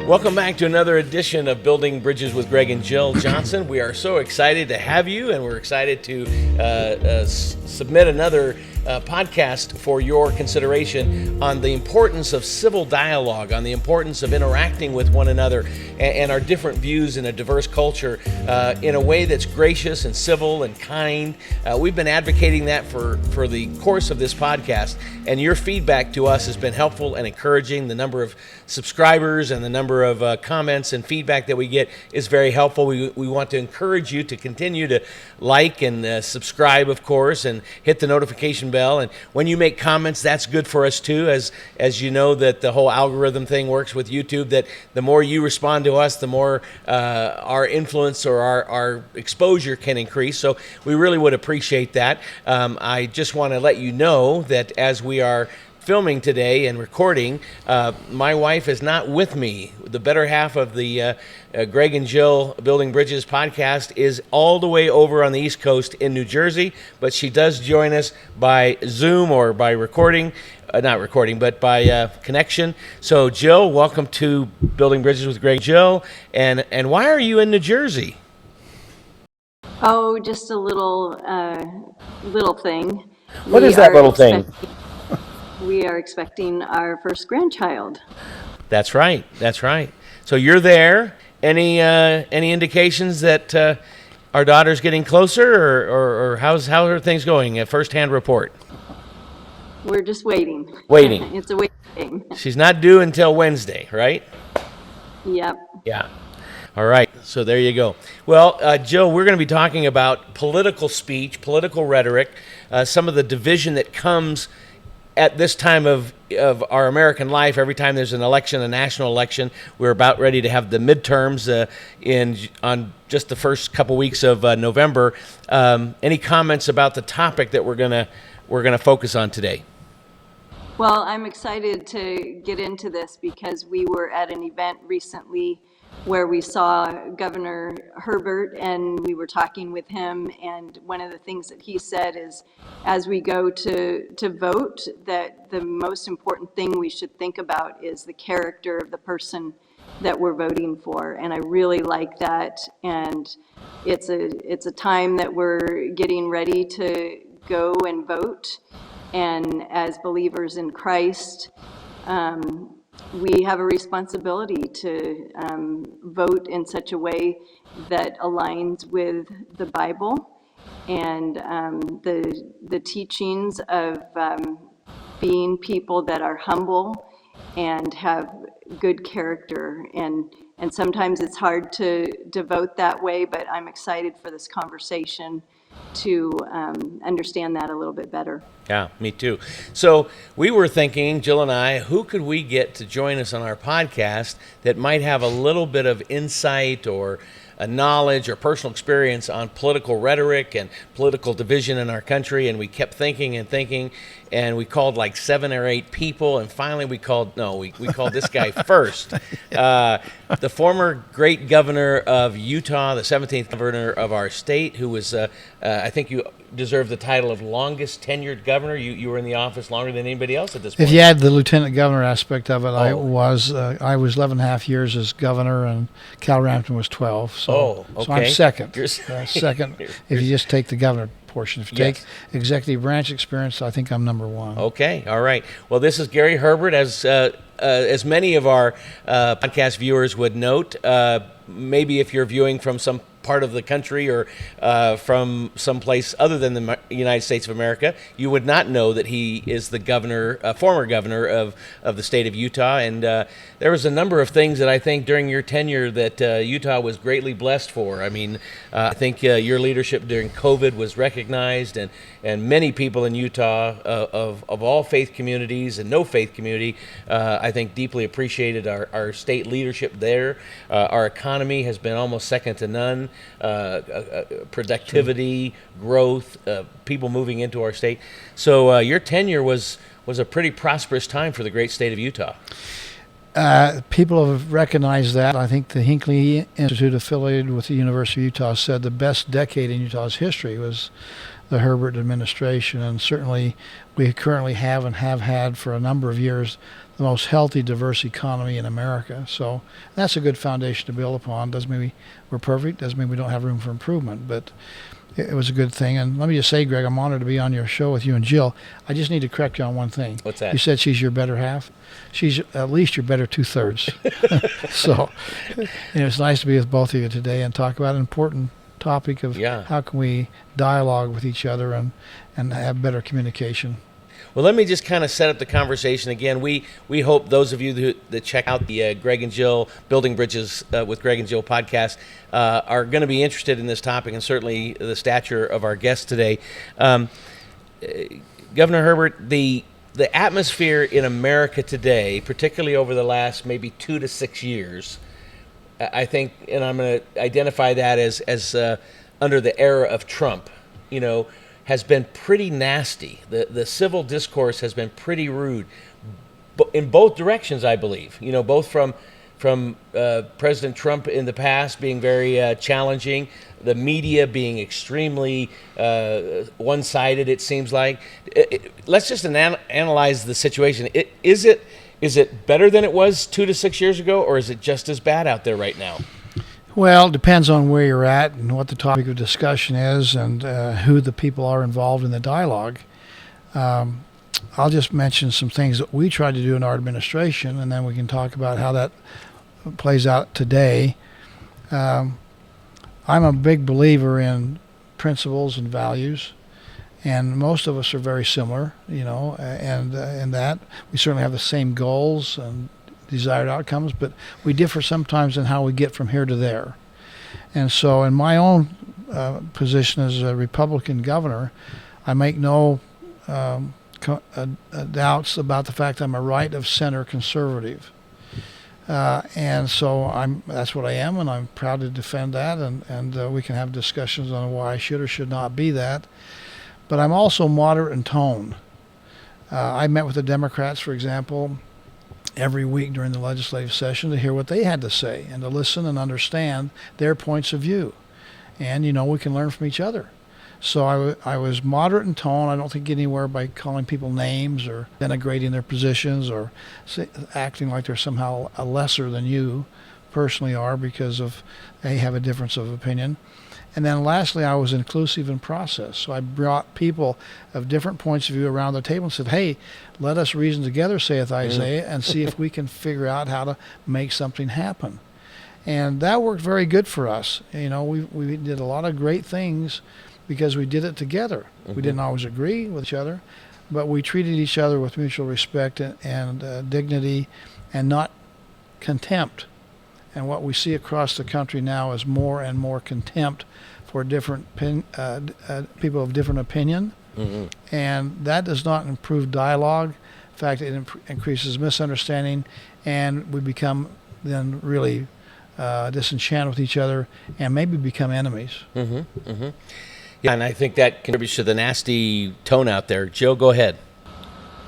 Welcome back to another edition of Building Bridges with Greg and Jill Johnson. We are so excited to have you, and we're excited to submit another podcast for your consideration on the importance of civil dialogue, on the importance of interacting with one another and our different views in a diverse culture in a way that's gracious and civil and kind. We've been advocating that for the course of this podcast, and your feedback to us has been helpful and encouraging. The number of subscribers and the number of comments and feedback that we get is very helpful. We want to encourage you to continue to like and subscribe, of course, and hit the notification bell. And when you make comments, that's good for us too, as you know that the whole algorithm thing works with YouTube, that the more you respond to us, the more our influence or our exposure can increase. So we really would appreciate that. I just want to let you know that as we are filming today and recording, my wife is not with me. The better half of the Greg and Jill Building Bridges podcast is all the way over on the East Coast in New Jersey, but she does join us by Zoom or by recording, not recording, but by connection. So Jill, welcome to Building Bridges with Greg and Jill. And why are you in New Jersey? Oh, just a little thing. What is that little thing? We are expecting our first grandchild. That's right. That's right. So you're there. Any indications that our daughter's getting closer, or how are things going? A first-hand report. We're just waiting. Waiting. It's a waiting game. She's not due until Wednesday, right? Yep. Yeah. All right. So there you go. Well, Jill, we're going to be talking about political speech, political rhetoric, some of the division that comes at this time of our American life. Every time there's an election, a national election, we're about ready to have the midterms on just the first couple weeks of November. Any comments about the topic that we're gonna focus on today? Well, I'm excited to get into this because we were at an event recently where we saw Governor Herbert, and we were talking with him, and one of the things that he said is, as we go to vote, that the most important thing we should think about is the character of the person that we're voting for. And I really like that, and it's a time that we're getting ready to go and vote, and as believers in Christ, we have a responsibility to vote in such a way that aligns with the Bible and the teachings of being people that are humble and have good character. And sometimes it's hard to vote that way, but I'm excited for this conversation to understand that a little bit better. Yeah, me too. So we were thinking, Jill and I, who could we get to join us on our podcast that might have a little bit of insight or a knowledge or personal experience on political rhetoric and political division in our country. And we kept thinking and thinking, and we called like 7 or 8 people, and finally we called this guy first. The former great governor of Utah, the 17th governor of our state, who was, I think you deserve the title of longest tenured governor. You were in the office longer than anybody else at this point. If you add the lieutenant governor aspect of it, I was 11 and a half years as governor, and Cal Rampton was 12. So, okay. So I'm second. You're second if you just take the governor portion. If you take executive branch experience, I think I'm number 1. Okay, all right. Well, this is Gary Herbert. As many of our podcast viewers would note, maybe if you're viewing from some part of the country or from someplace other than the United States of America, you would not know that he is the governor, former governor of the state of Utah. And there was a number of things that I think during your tenure that Utah was greatly blessed for. I mean, I think your leadership during COVID was recognized, and many people in Utah of all faith communities and no faith community, I think deeply appreciated our state leadership there. Our economy has been almost second to none. Productivity, growth, people moving into our state. So your tenure was a pretty prosperous time for the great state of Utah. People have recognized that. I think the Hinckley Institute affiliated with the University of Utah said the best decade in Utah's history was the Herbert administration, and certainly we currently have and have had for a number of years the most healthy, diverse economy in America. So that's a good foundation to build upon. Doesn't mean we're perfect, doesn't mean we don't have room for improvement, but it was a good thing. And let me just say, Greg, I'm honored to be on your show with you and Jill. I just need to correct you on one thing. What's that? You said she's your better half. She's at least your better 2/3. So it's nice to be with both of you today and talk about an important topic of how can we dialogue with each other and have better communication. Well, let me just kind of set up the conversation again. We hope those of you that check out the Greg and Jill Building Bridges with Greg and Jill podcast are going to be interested in this topic, and certainly the stature of our guest today. Governor Herbert, the atmosphere in America today, particularly over the last maybe 2 to 6 years, I think, and I'm going to identify that as under the era of Trump, has been pretty nasty. The civil discourse has been pretty rude, in both directions, I believe. Both from President Trump in the past being very challenging, the media being extremely one-sided, it seems like. Let's just analyze the situation. Is it better than it was 2 to 6 years ago, or is it just as bad out there right now? Well, it depends on where you're at and what the topic of discussion is and who the people are involved in the dialogue. I'll just mention some things that we tried to do in our administration, and then we can talk about how that plays out today. I'm a big believer in principles and values, and most of us are very similar, and in that we certainly have the same goals and desired outcomes, but we differ sometimes in how we get from here to there. And so in my own position as a Republican governor, I make no doubts about the fact I'm a right of center conservative. And so that's what I am, and I'm proud to defend that, and we can have discussions on why I should or should not be that. But I'm also moderate in tone. I met with the Democrats, for example, every week during the legislative session to hear what they had to say and to listen and understand their points of view. And, we can learn from each other. So I was moderate in tone. I don't think anywhere by calling people names or denigrating their positions or acting like they're somehow lesser than you personally are because they have a difference of opinion. And then lastly, I was inclusive in process. So I brought people of different points of view around the table and said, hey, let us reason together, saith Isaiah, and see if we can figure out how to make something happen. And that worked very good for us. We did a lot of great things because we did it together. We didn't always agree with each other, but we treated each other with mutual respect and dignity and not contempt. And what we see across the country now is more and more contempt for different people of different opinion. And that does not improve dialogue. In fact, it increases misunderstanding, and we become then really disenchanted with each other and maybe become enemies. Yeah, and I think that contributes to the nasty tone out there. Jill, go ahead.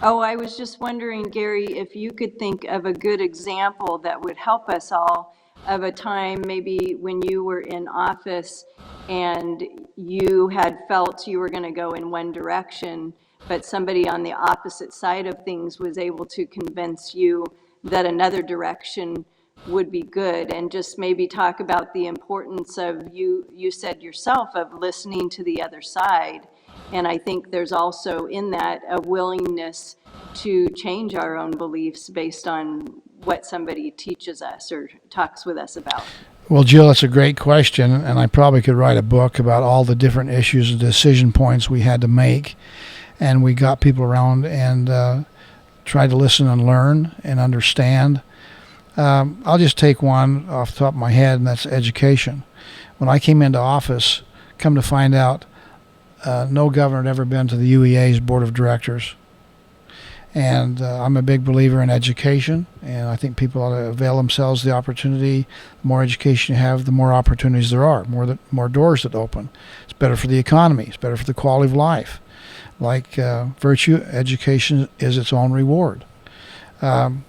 Oh, I was just wondering, Gary, if you could think of a good example that would help us all of a time maybe when you were in office and you had felt you were going to go in one direction, but somebody on the opposite side of things was able to convince you that another direction would be good, and just maybe talk about the importance of, you said yourself, of listening to the other side. And I think there's also in that a willingness to change our own beliefs based on what somebody teaches us or talks with us about. Well, Jill, that's a great question, and I probably could write a book about all the different issues and decision points we had to make. And we got people around and tried to listen and learn and understand. I'll just take one off the top of my head, and that's education. When I came into office, come to find out, no governor had ever been to the UEA's board of directors. And I'm a big believer in education, and I think people ought to avail themselves of the opportunity. The more education you have, the more opportunities there are, more doors that open. It's better for the economy. It's better for the quality of life. Like virtue, education is its own reward.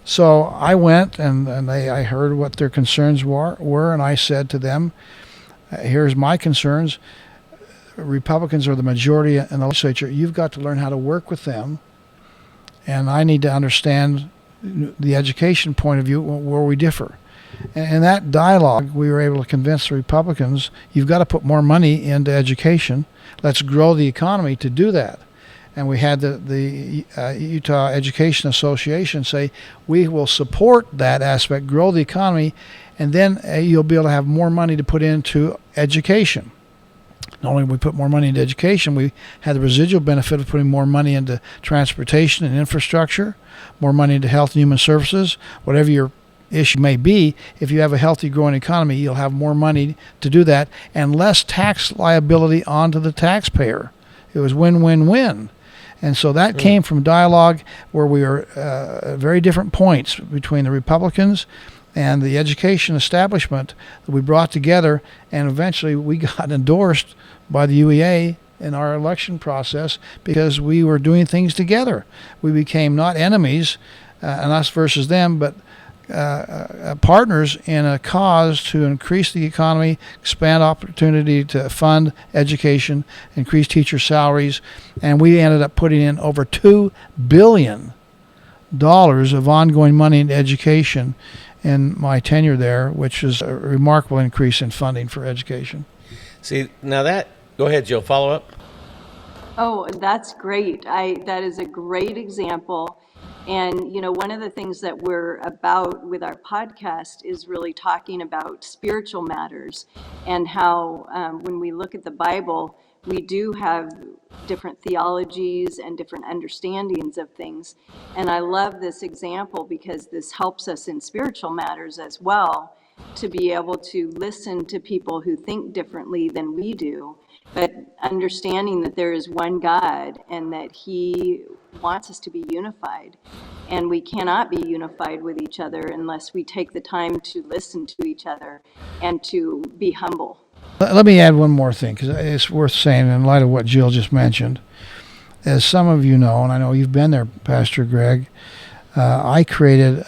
So I went and I heard what their concerns were, and I said to them, here's my concerns. Republicans are the majority in the legislature, you've got to learn how to work with them. And I need to understand the education point of view where we differ. And in that dialogue, we were able to convince the Republicans, you've got to put more money into education. Let's grow the economy to do that. And we had the Utah Education Association say, we will support that aspect, grow the economy, and then you'll be able to have more money to put into education. Not only did we put more money into education, we had the residual benefit of putting more money into transportation and infrastructure, more money into health and human services. Whatever your issue may be, if you have a healthy, growing economy, you'll have more money to do that and less tax liability onto the taxpayer. It was win-win-win. And so that came from dialogue where we were at very different points between the Republicans and the education establishment that we brought together, and eventually we got endorsed by the UEA in our election process because we were doing things together. We became not enemies, and us versus them, but partners in a cause to increase the economy, expand opportunity to fund education, increase teacher salaries, and we ended up putting in over $2 billion of ongoing money into education in my tenure there, which is a remarkable increase in funding for education. See, now go ahead, Jill, follow up. Oh, that's great. That is a great example. And, one of the things that we're about with our podcast is really talking about spiritual matters and how when we look at the Bible, we do have different theologies and different understandings of things. And I love this example because this helps us in spiritual matters as well, to be able to listen to people who think differently than we do, but understanding that there is one God and that He wants us to be unified. And we cannot be unified with each other unless we take the time to listen to each other and to be humble. Let me add one more thing, because it's worth saying in light of what Jill just mentioned. As some of you know, and I know you've been there, Pastor Greg, I created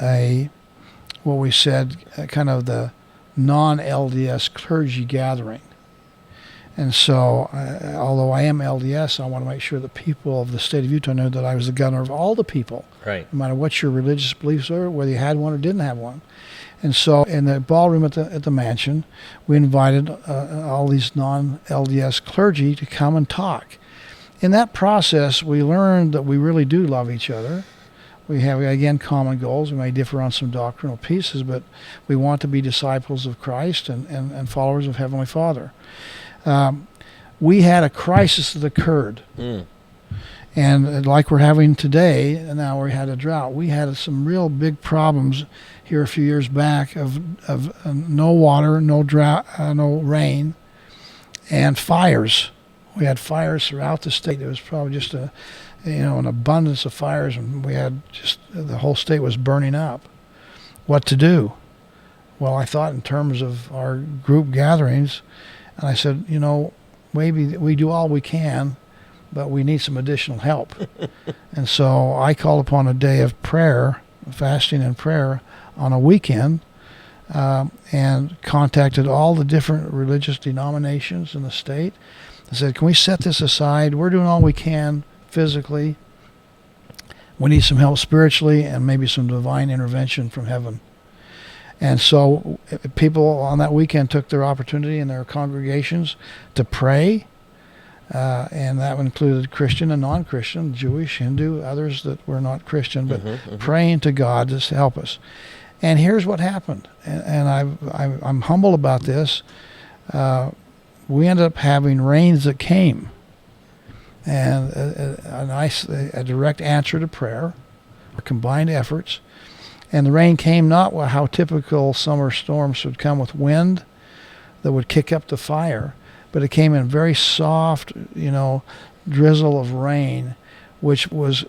what we said, kind of the non-LDS clergy gathering. And so, although I am LDS, I want to make sure the people of the state of Utah know that I was the governor of all the people, right? No matter what your religious beliefs are, whether you had one or didn't have one. And so, in the ballroom at the mansion, we invited all these non-LDS clergy to come and talk. In that process, we learned that we really do love each other. We have, again, common goals. We may differ on some doctrinal pieces, but we want to be disciples of Christ and followers of Heavenly Father. We had a crisis that occurred. And like we're having today, and now we had a drought. We had some real big problems here a few years back of no water, no drought, no rain, and fires. We had fires throughout the state. There was probably just an abundance of fires, and we had the whole state was burning up. What to do? Well, I thought in terms of our group gatherings, and I said, maybe we do all we can, but we need some additional help. And so I called upon a day of prayer, fasting and prayer on a weekend, and contacted all the different religious denominations in the state. I said, can we set this aside? We're doing all we can physically. We need some help spiritually and maybe some divine intervention from heaven. And so people on that weekend took their opportunity in their congregations to pray, and that included Christian and non-Christian, Jewish, Hindu, others that were not Christian, but praying to God to help us. And here's what happened, and I'm humble about this. We ended up having rains that came, and a direct answer to prayer, our combined efforts. And the rain came not how typical summer storms would come with wind that would kick up the fire, but it came in very soft, drizzle of rain, which was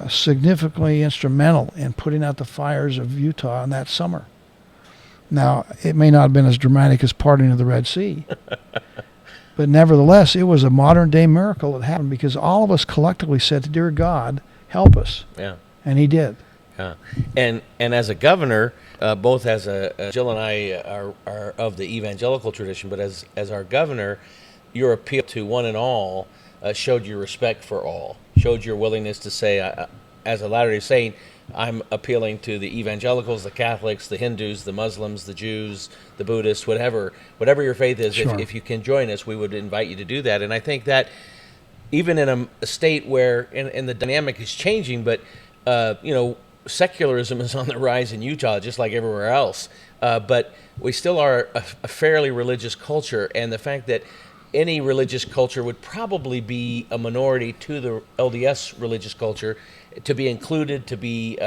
significantly instrumental in putting out the fires of Utah in that summer. Now, it may not have been as dramatic as parting of the Red Sea, but nevertheless, it was a modern-day miracle that happened because all of us collectively said, "Dear God, help us." Yeah. And He did. Yeah. And as a governor, both as Jill and I are of the evangelical tradition, but as our governor, your appeal to one and all showed your respect for all, showed your willingness to say, as a Latter-day Saint, I'm appealing to the evangelicals, the Catholics, the Hindus, the Muslims, the Jews, the Buddhists, whatever your faith is. Sure. If you can join us, we would invite you to do that. And I think that even in a state where, and the dynamic is changing, but secularism is on the rise in Utah, just like everywhere else. But we still are a fairly religious culture, and the fact that any religious culture would probably be a minority to the LDS religious culture, to be included, to be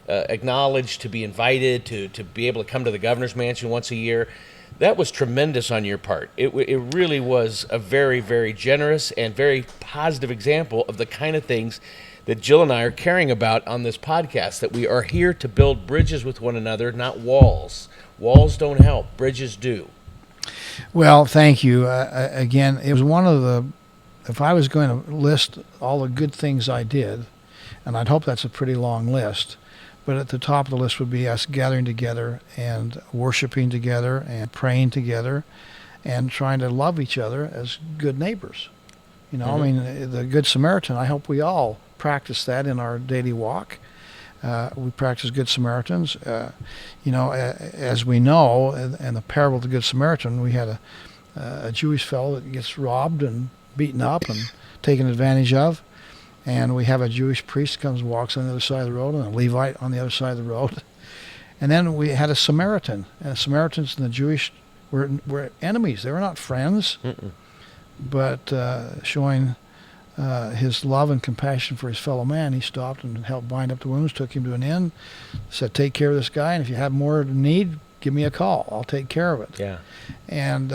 acknowledged, to be invited, to be able to come to the governor's mansion once a year. That was tremendous on your part. It really was a very, very generous and very positive example of the kind of things that Jill and I are caring about on this podcast, that we are here to build bridges with one another, not walls. Walls don't help. Bridges do. Well, thank you. Again, it was one of the, if I was going to list all the good things I did, and I'd hope that's a pretty long list, but at the top of the list would be us gathering together and worshiping together and praying together and trying to love each other as good neighbors. I mean, the Good Samaritan, I hope we all practice that in our daily walk. We practice Good Samaritans. As we know, in the parable of the Good Samaritan, we had a Jewish fellow that gets robbed and beaten up and taken advantage of. And we have a Jewish priest comes and walks on the other side of the road, and a Levite on the other side of the road. And then we had a Samaritan. And the Samaritans and the Jewish were enemies. They were not friends. But showing his love and compassion for his fellow man, he stopped and helped bind up the wounds, took him to an inn, said, take care of this guy, and if you have more need, give me a call. I'll take care of it. Yeah. And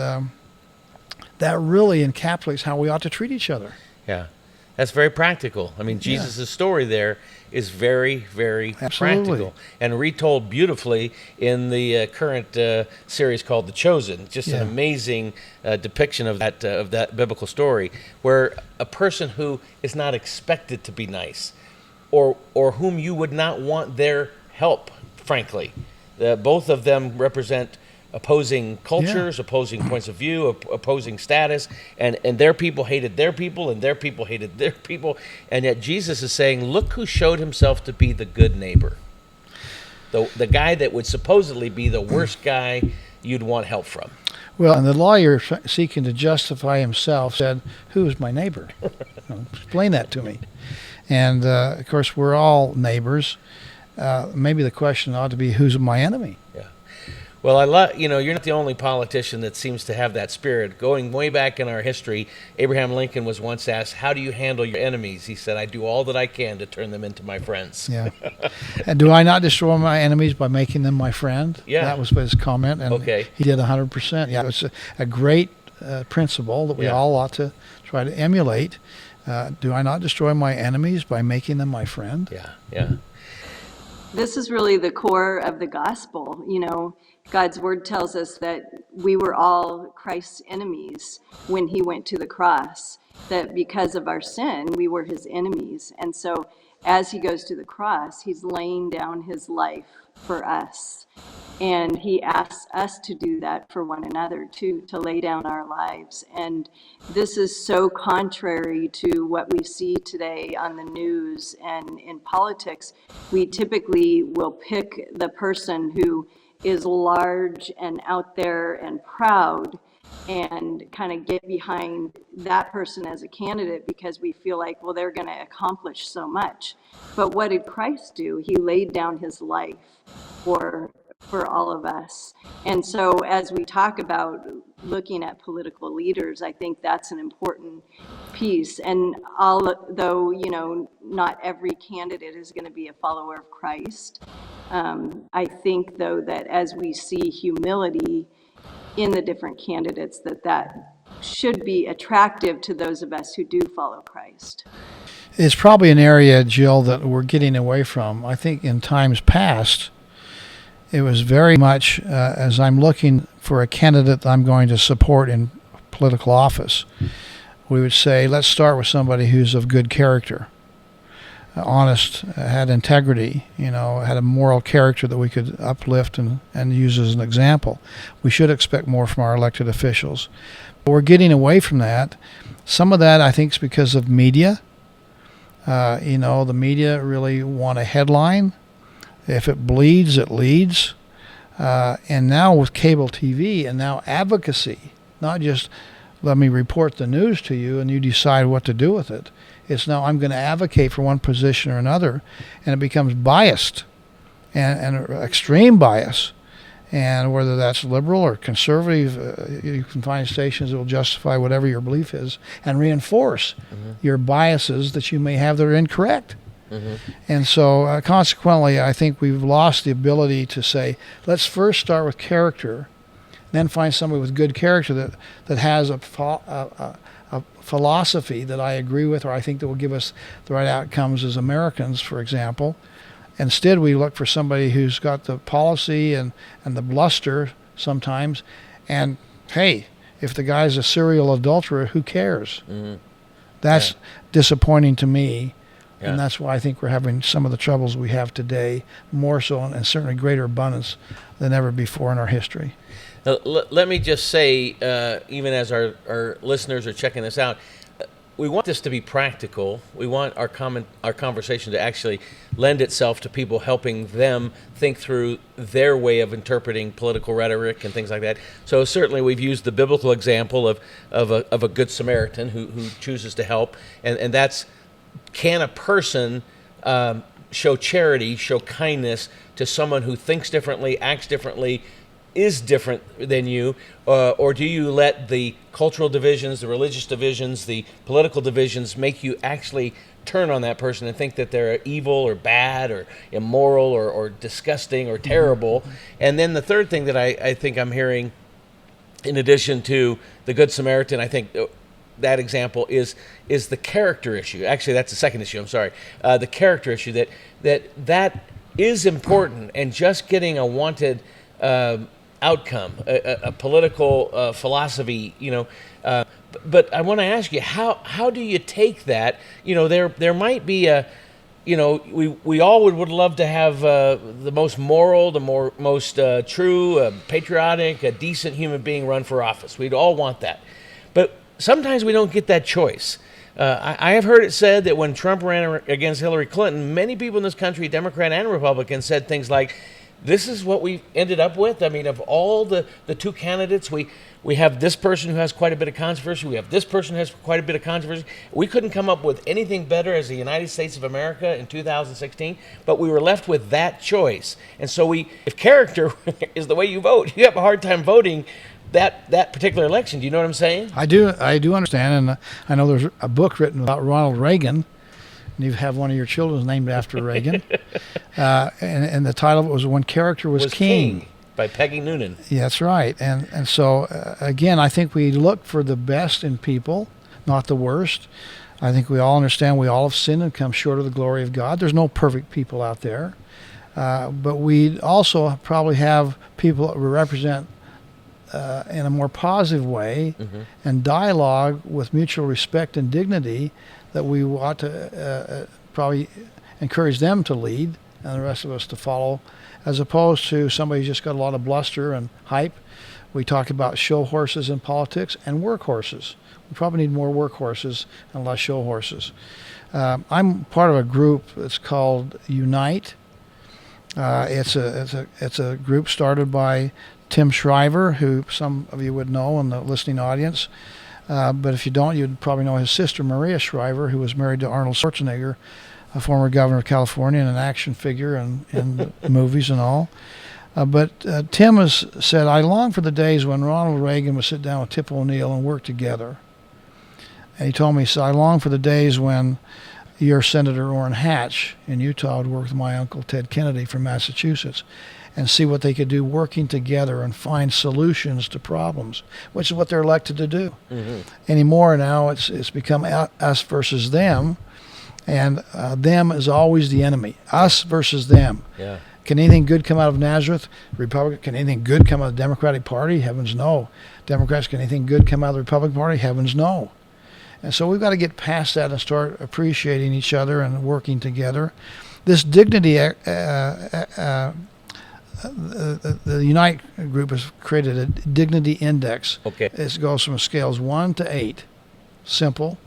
that really encapsulates how we ought to treat each other. Yeah. That's very practical. I mean, Jesus' story there is very, very Absolutely. practical and retold beautifully in the current series called The Chosen. Just an amazing depiction of that biblical story, where a person who is not expected to be nice, or whom you would not want their help, frankly. Both of them represent opposing cultures, opposing points of view, opposing status, and their people hated their people, and their people hated their people, and yet Jesus is saying, look who showed himself to be the good neighbor, the guy that would supposedly be the worst guy you'd want help from. Well, and the lawyer seeking to justify himself said, who is my neighbor? Explain that to me. And of course, we're all neighbors. Maybe the question ought to be, who's my enemy? Yeah. Well, I love, you're not the only politician that seems to have that spirit. Going way back in our history, Abraham Lincoln was once asked, how do you handle your enemies? He said, I do all that I can to turn them into my friends. Yeah. And do I not destroy my enemies by making them my friend? Yeah. That was his comment, and he did 100%. Yeah, it's a great principle that we all ought to try to emulate. Do I not destroy my enemies by making them my friend? Yeah. This is really the core of the gospel. God's word tells us that we were all Christ's enemies when he went to the cross, that because of our sin, we were his enemies. And so as he goes to the cross, he's laying down his life for us. And he asks us to do that for one another, to lay down our lives. And this is so contrary to what we see today on the news and in politics. We typically will pick the person who is large and out there and proud and kind of get behind that person as a candidate because we feel like, well, they're going to accomplish so much. But what did Christ do? He laid down his life for all of us. And so as we talk about looking at political leaders, I think that's an important piece. And although, not every candidate is going to be a follower of Christ, I think, though, that as we see humility in the different candidates, that should be attractive to those of us who do follow Christ. It's probably an area, Jill, that we're getting away from. I think in times past, it was very much as I'm looking for a candidate that I'm going to support in political office, we would say, let's start with somebody who's of good character. honest, had integrity, had a moral character that we could uplift and use as an example. We should expect more from our elected officials. But we're getting away from that. Some of that, I think, is because of media. The media really want a headline. If it bleeds, it leads. And now with cable TV and now advocacy, not just let me report the news to you and you decide what to do with it. It's now I'm going to advocate for one position or another, and it becomes biased and extreme bias. And whether that's liberal or conservative, you can find stations that will justify whatever your belief is and reinforce your biases that you may have that are incorrect. And so consequently, I think we've lost the ability to say, let's first start with character, then find somebody with good character that has a philosophy that I agree with or I think that will give us the right outcomes as Americans, for example. Instead, we look for somebody who's got the policy and the bluster sometimes. And, hey, if the guy's a serial adulterer, who cares? That's disappointing to me. Yeah. And that's why I think we're having some of the troubles we have today, more so and certainly greater abundance than ever before in our history. Let me just say, even as our listeners are checking this out, we want this to be practical. We want our conversation to actually lend itself to people helping them think through their way of interpreting political rhetoric and things like that. So certainly we've used the biblical example of a good Samaritan who chooses to help, and that's, can a person show charity, show kindness to someone who thinks differently, acts differently, is different than you, or do you let the cultural divisions, the religious divisions, the political divisions make you actually turn on that person and think that they're evil or bad or immoral or disgusting or terrible? And then the third thing that I think I'm hearing, in addition to the Good Samaritan, I think that example is the character issue. Actually, that's the second issue. I'm sorry. The character issue, that is important, and just getting a wanted outcome, a political philosophy, but I want to ask you, how do you take that? There might be we all would love to have the most moral, the most true, patriotic, a decent human being run for office. We'd all want that, but sometimes we don't get that choice. I have heard it said that when Trump ran against Hillary Clinton, many people in this country, Democrat and Republican, said things like, this is what we ended up with. I mean, of all the two candidates, we have this person who has quite a bit of controversy. We have this person who has quite a bit of controversy. We couldn't come up with anything better as the United States of America in 2016, but we were left with that choice. And so if character is the way you vote, you have a hard time voting that particular election. Do you know what I'm saying? I do understand, and I know there's a book written about Ronald Reagan, and you have one of your children named after Reagan, and the title of it was "When Character Was King" by Peggy Noonan. Yeah, that's right, and so again, I think we look for the best in people, not the worst. I think we all understand we all have sinned and come short of the glory of God. There's no perfect people out there, but we also probably have people that represent in a more positive way and dialogue with mutual respect and dignity that we ought to probably encourage them to lead and the rest of us to follow, as opposed to somebody who's just got a lot of bluster and hype. We talk about show horses in politics and work horses. We probably need more work horses and less show horses. I'm part of a group that's called Unite. It's a group started by Tim Shriver, who some of you would know in the listening audience. But if you don't, you'd probably know his sister, Maria Shriver, who was married to Arnold Schwarzenegger, a former governor of California and an action figure in movies and all. But Tim has said, I long for the days when Ronald Reagan would sit down with Tip O'Neill and work together. And he told me, he said, I long for the days when your Senator Orrin Hatch in Utah would work with my uncle Ted Kennedy from Massachusetts and see what they could do working together and find solutions to problems, which is what they're elected to do. Anymore now, it's become us versus them, and them is always the enemy. Us versus them. Yeah. Can anything good come out of Nazareth? Republican? Can anything good come out of the Democratic Party? Heavens no. Democrats, can anything good come out of the Republican Party? Heavens no. And so we've got to get past that and start appreciating each other and working together. This dignity, the Unite group has created a dignity index. Okay. It goes from scales 1 to 8. Simple.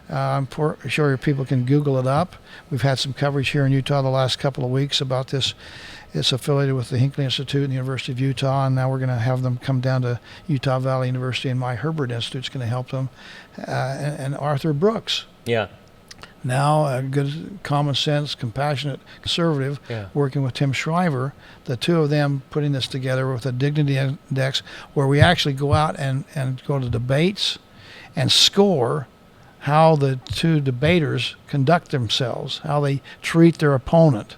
I'm sure people can Google it up. We've had some coverage here in Utah the last couple of weeks about this. It's affiliated with the Hinckley Institute and the University of Utah, and now we're going to have them come down to Utah Valley University, and my Herbert Institute's going to help them, and Arthur Brooks. Yeah. Now a good, common sense, compassionate conservative, working with Tim Shriver, the two of them putting this together with a dignity index where we actually go out and go to debates and score how the two debaters conduct themselves, how they treat their opponent.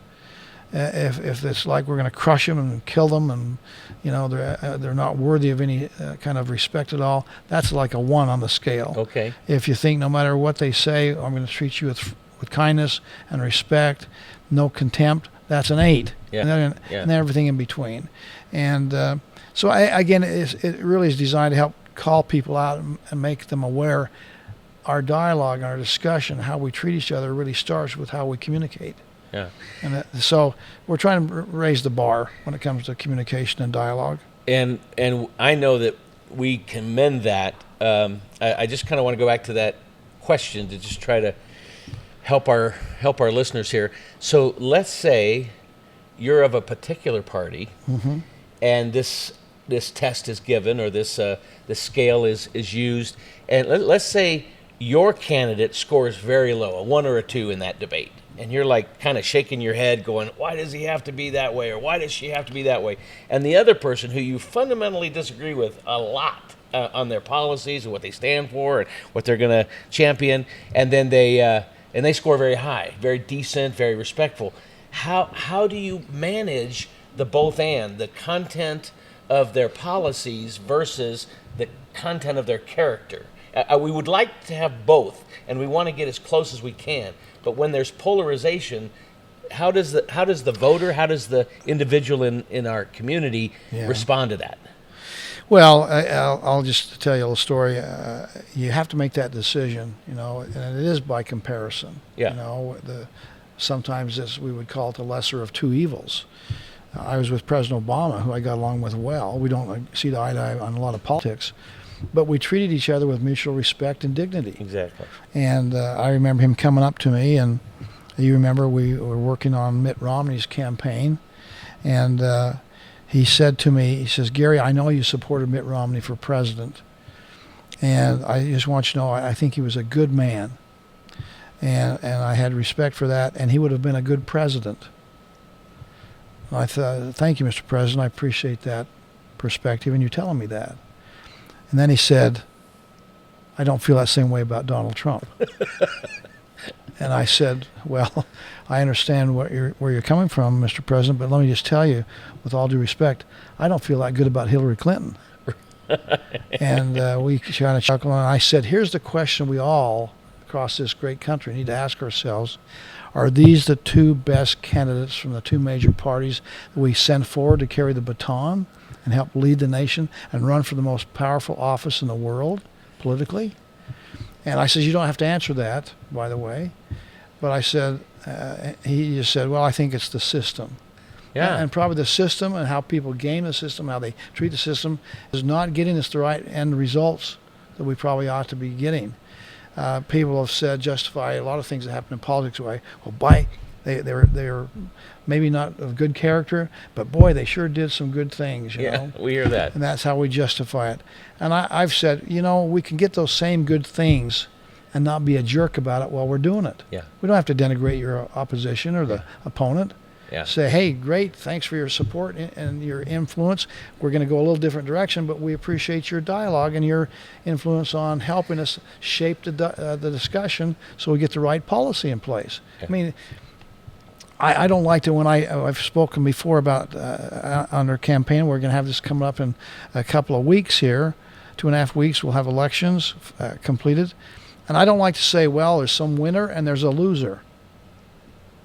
If it's like we're going to crush them and kill them, and they're not worthy of any kind of respect at all, that's like a 1 on the scale. Okay. If you think no matter what they say, I'm going to treat you with kindness and respect, no contempt, that's an 8. Yeah. And then everything in between. And so again, it really is designed to help call people out and make them aware. Our dialogue and our discussion, how we treat each other, really starts with how we communicate. Yeah. And so we're trying to raise the bar when it comes to communication and dialogue. And I know that we commend that. I just kind of want to go back to that question to just try to help our listeners here. So let's say you're of a particular party, and this test is given, or this scale is used, and let's say your candidate scores very low, a 1 or a 2 in that debate, and you're like kind of shaking your head going, why does he have to be that way, or why does she have to be that way? And the other person who you fundamentally disagree with a lot on their policies and what they stand for and what they're going to champion, and then they score very high, very decent, very respectful. How do you manage the both and, the content of their policies versus the content of their character? We would like to have both, and we want to get as close as we can. But when there's polarization, how does the voter, how does the individual in our community respond to that? Well, I'll just tell you a little story. You have to make that decision, and it is by comparison. Yeah. Sometimes we would call it the lesser of two evils. I was with President Obama, who I got along with well. We don't see eye to eye on a lot of politics, but we treated each other with mutual respect and dignity. Exactly. And I remember him coming up to me, and you remember we were working on Mitt Romney's campaign, and he said to me, he says, Gary, I know you supported Mitt Romney for president, and I just want you to know I think he was a good man, and I had respect for that, and he would have been a good president. And I thought, thank you, Mr. President, I appreciate that perspective, and you telling me that. And then he said, I don't feel that same way about Donald Trump. And I said, well, I understand where you're coming from, Mr. President, but let me just tell you, with all due respect, I don't feel that good about Hillary Clinton. And we kind of chuckled, and I said, here's the question we all across this great country need to ask ourselves. Are these the two best candidates from the two major parties that we send forward to carry the baton and help lead the nation and run for the most powerful office in the world politically? And I said, you don't have to answer that, by the way. But I said, he just said, well, I think it's the system. Yeah. And probably the system and how people game the system, how they treat the system, is not getting us the right end results that we probably ought to be getting. People have said, justify a lot of things that happen in politics away. Well, they're maybe not of good character, but boy, they sure did some good things, you know. We hear that. And that's how we justify it. And I've said, we can get those same good things and not be a jerk about it while we're doing it. Yeah. We don't have to denigrate your opposition or the opponent. Yeah. Say, hey, great, thanks for your support and your influence. We're going to go a little different direction, but we appreciate your dialogue and your influence on helping us shape the discussion so we get the right policy in place. Yeah. I mean, I don't like to, when I've spoken before about on our campaign, we're going to have this coming up in a couple of weeks here, 2.5 weeks, we'll have elections completed. And I don't like to say, well, there's some winner and there's a loser.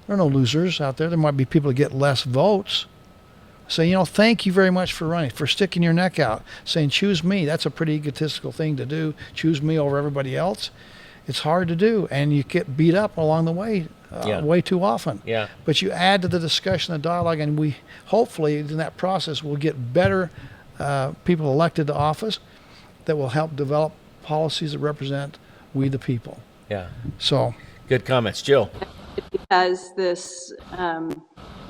There are no losers out there. There might be people that get less votes. Say, thank you very much for running, for sticking your neck out, saying, choose me. That's a pretty egotistical thing to do. Choose me over everybody else. It's hard to do, and you get beat up along the way way too often. Yeah. But you add to the discussion, the dialogue, and we hopefully in that process will get better people elected to office that will help develop policies that represent we the people. Yeah. So Good comments. Jill. As this,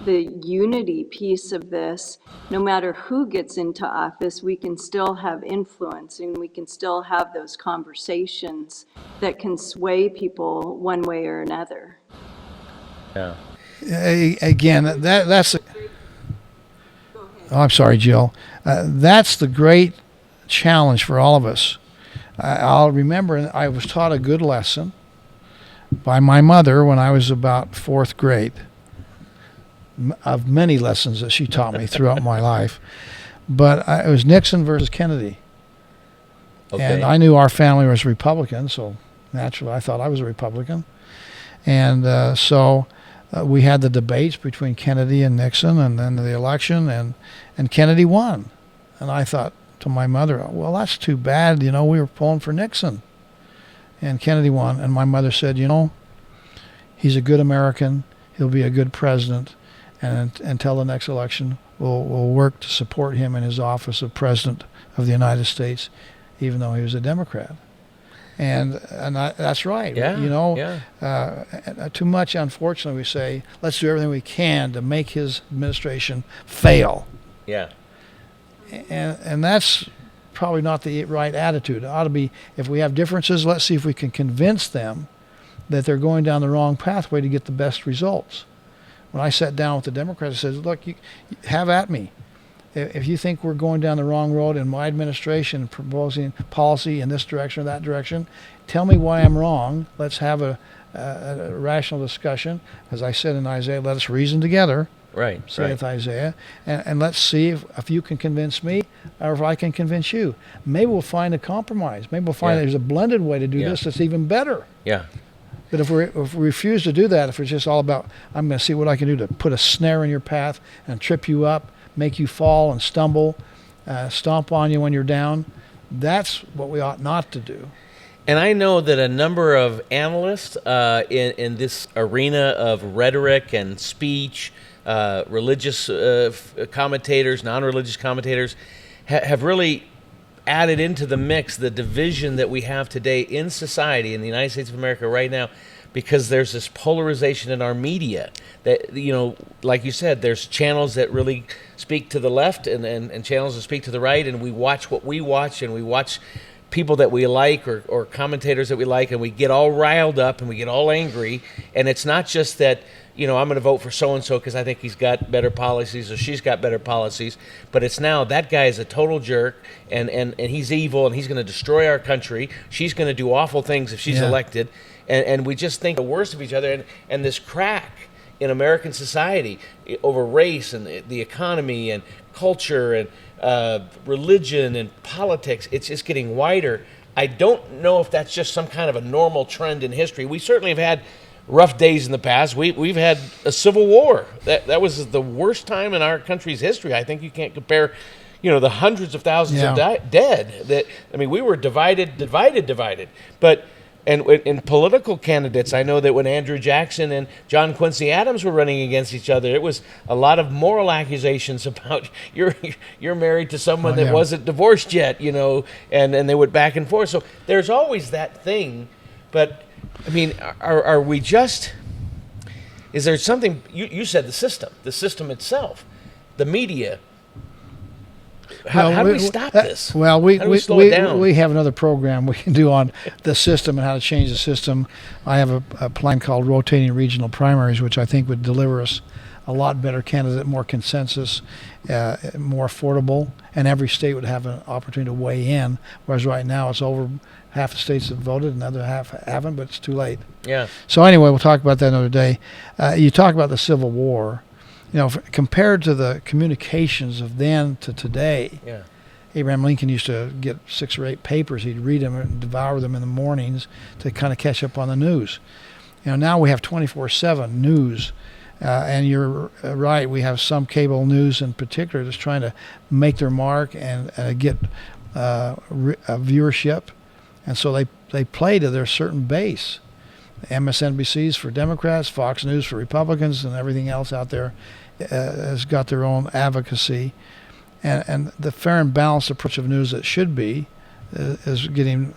the unity piece of this, no matter who gets into office, we can still have influence and we can still have those conversations that can sway people one way or another. Yeah. again, that's. Oh, I'm sorry, Jill. That's the great challenge for all of us. I'll remember I was taught a good lesson by my mother when I was about fourth grade, of many lessons that she taught me throughout my life. But it was Nixon versus Kennedy. Okay. And I knew our family was Republican, so naturally I thought I was a Republican. And so we had the debates between Kennedy and Nixon, and then the election, and Kennedy won. And I thought to my mother, well, that's too bad, we were pulling for Nixon. And Kennedy won, and my mother said, he's a good American, he'll be a good president, and until the next election, we'll work to support him in his office of President of the United States, even though he was a Democrat. And that's right. Too much, unfortunately, we say, let's do everything we can to make his administration fail. Yeah. And that's probably not the right attitude. It ought to be, if we have differences, let's see if we can convince them that they're going down the wrong pathway to get the best results. When I sat down with the Democrats, I said, look, you have at me. If you think we're going down the wrong road in my administration, proposing policy in this direction or that direction, tell me why I'm wrong. Let's have a rational discussion. As I said in Isaiah, let us reason together. Right. Saith Isaiah. And let's see if you can convince me or if I can convince you. Maybe we'll find a compromise. Maybe we'll find there's a blended way to do this that's even better. Yeah. But if we refuse to do that, if it's just all about, I'm going to see what I can do to put a snare in your path and trip you up, make you fall and stumble, stomp on you when you're down, that's what we ought not to do. And I know that a number of analysts in this arena of rhetoric and speech, religious commentators, non-religious commentators, have really added into the mix the division that we have today in society in the United States of America right now, because there's this polarization in our media that, like you said, there's channels that really speak to the left and channels that speak to the right, and we watch what we watch, and we watch people that we like or commentators that we like, and we get all riled up and we get all angry. And it's not just that, I'm going to vote for so-and-so because I think he's got better policies or she's got better policies, but it's now that guy is a total jerk and he's evil and he's going to destroy our country. She's going to do awful things if she's elected. And we just think the worst of each other. And this crack in American society over race and the economy and culture and religion and politics, it's just getting wider. I don't know if that's just some kind of a normal trend in history. We certainly have had rough days in the past. We've had a civil war. That was the worst time in our country's history. I think you can't compare, the hundreds of thousands of dead. We were divided. But and in political candidates, I know that when Andrew Jackson and John Quincy Adams were running against each other, it was a lot of moral accusations about you're married to someone that wasn't divorced yet, and they went back and forth. So there's always that thing. But are we just? Is there something you said? The system itself, the media. How do we stop this? Well, how do we slow it down? We have another program we can do on the system and how to change the system. I have a plan called Rotating Regional Primaries, which I think would deliver us a lot better candidate, more consensus, more affordable, and every state would have an opportunity to weigh in, whereas right now it's over half the states have voted, another half haven't, but it's too late. Yeah. So anyway, we'll talk about that another day. You talk about the Civil War. Compared to the communications of then to today, Abraham Lincoln used to get 6 or 8 papers. He'd read them and devour them in the mornings to kind of catch up on the news. Now we have 24/7 news, and you're right. We have some cable news in particular that's trying to make their mark and get viewership, and so they they play to their certain base. MSNBC's for Democrats, Fox News for Republicans, and everything else out there has got their own advocacy. And the fair and balanced approach of news that should be is getting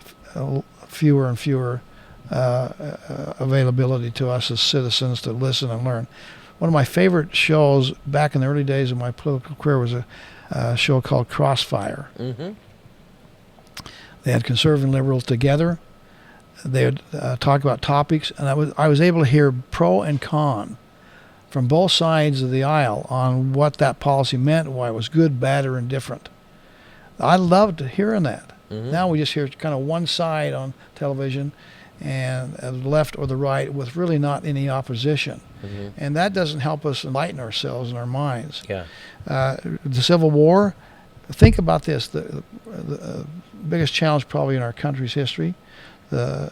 fewer and fewer availability to us as citizens to listen and learn. One of my favorite shows back in the early days of my political career was a show called Crossfire. Mm-hmm. They had conservative and liberals together. They would talk about topics, and I was able to hear pro and con from both sides of the aisle on what that policy meant, why it was good, bad, or indifferent. I loved hearing that. Mm-hmm. Now we just hear kind of one side on television, and the left or the right, with really not any opposition. Mm-hmm. And that doesn't help us enlighten ourselves and our minds. Yeah. The Civil War, think about this, the biggest challenge probably in our country's history, the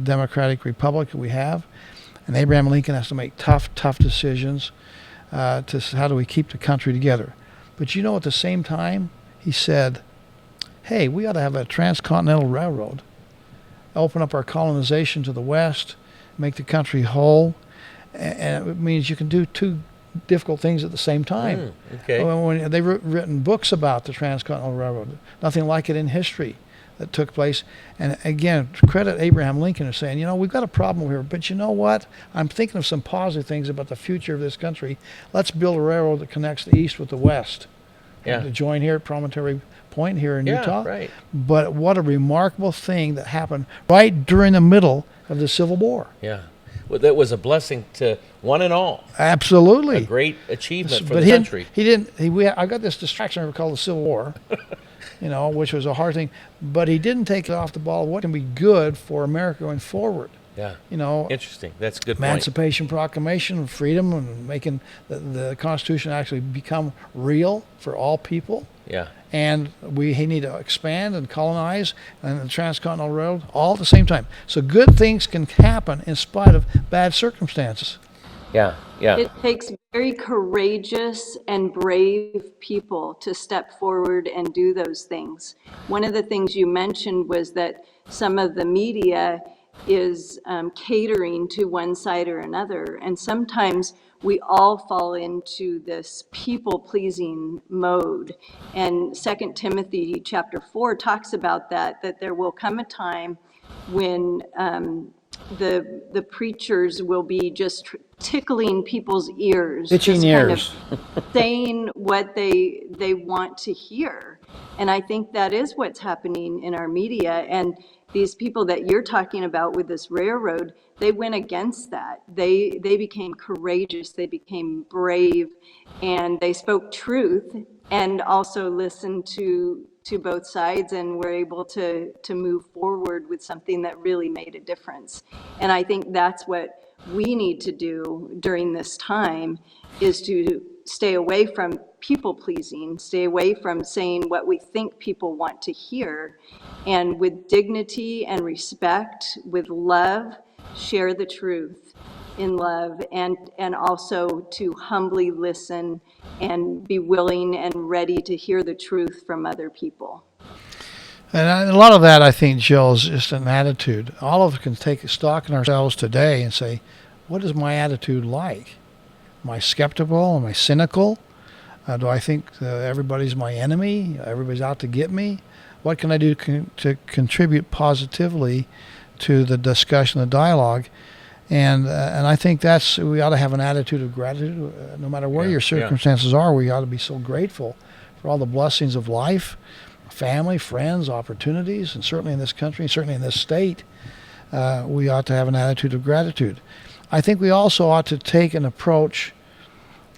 democratic republic we have, and Abraham Lincoln has to make tough decisions to how do we keep the country together. But you know, at the same time, he said, hey, we ought to have a transcontinental railroad, open up our colonization to the West, make the country whole, and it means you can do two difficult things at the same time. Okay. When they've written books about the transcontinental railroad, nothing like it in history that took place. And again, credit Abraham Lincoln for saying, we've got a problem here, but you know what? I'm thinking of some positive things about the future of this country. Let's build a railroad that connects the East with the West. Yeah. To join here at Promontory Point here in Utah. Right. But what a remarkable thing that happened right during the middle of the Civil War. Yeah. Well, that was a blessing to one and all. Absolutely. A great achievement for but the country. I got this distraction called the Civil War, which was a hard thing, but he didn't take it off the ball of what can be good for America going forward. Yeah. Interesting. That's a good Emancipation Proclamation, freedom, and making the Constitution actually become real for all people. Yeah. And we need to expand and colonize and the transcontinental railroad all at the same time. So good things can happen in spite of bad circumstances. Yeah. It takes very courageous and brave people to step forward and do those things. One of the things you mentioned was that some of the media is catering to one side or another. And sometimes we all fall into this people-pleasing mode. And 2 Timothy chapter 4 talks about that there will come a time when the preachers will be just tickling people's ears. Itching ears. Kind of saying what they want to hear. And I think that is what's happening in our media. And these people that you're talking about with this railroad, they went against that. They became courageous, they became brave, and they spoke truth and also listened to both sides and were able to move forward with something that really made a difference. And I think that's what we need to do during this time, is to stay away from people pleasing, stay away from saying what we think people want to hear, and with dignity and respect, with love, share the truth in love, and also to humbly listen and be willing and ready to hear the truth from other people. And a lot of that, I think, Jill, is just an attitude. All of us can take stock in ourselves today and say, what is my attitude like? Am I skeptical? Am I cynical? Do I think everybody's my enemy? Everybody's out to get me? What can I do to contribute positively to the discussion, the dialogue? And I think we ought to have an attitude of gratitude. No matter where your circumstances are, we ought to be so grateful for all the blessings of life, family, friends, opportunities, and certainly in this country, certainly in this state, we ought to have an attitude of gratitude. I think we also ought to take an approach,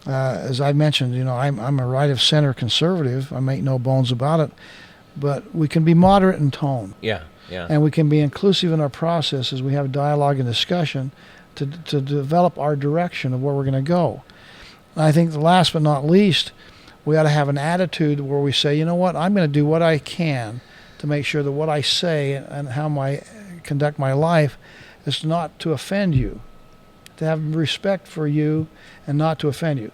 as I mentioned, I'm a right-of-center conservative. I make no bones about it. But we can be moderate in tone. Yeah. And we can be inclusive in our process as we have dialogue and discussion to develop our direction of where we're going to go. And I think last but not least, we ought to have an attitude where we say, you know what, I'm going to do what I can to make sure that what I say and how I conduct my life is not to offend you, to have respect for you and not to offend you.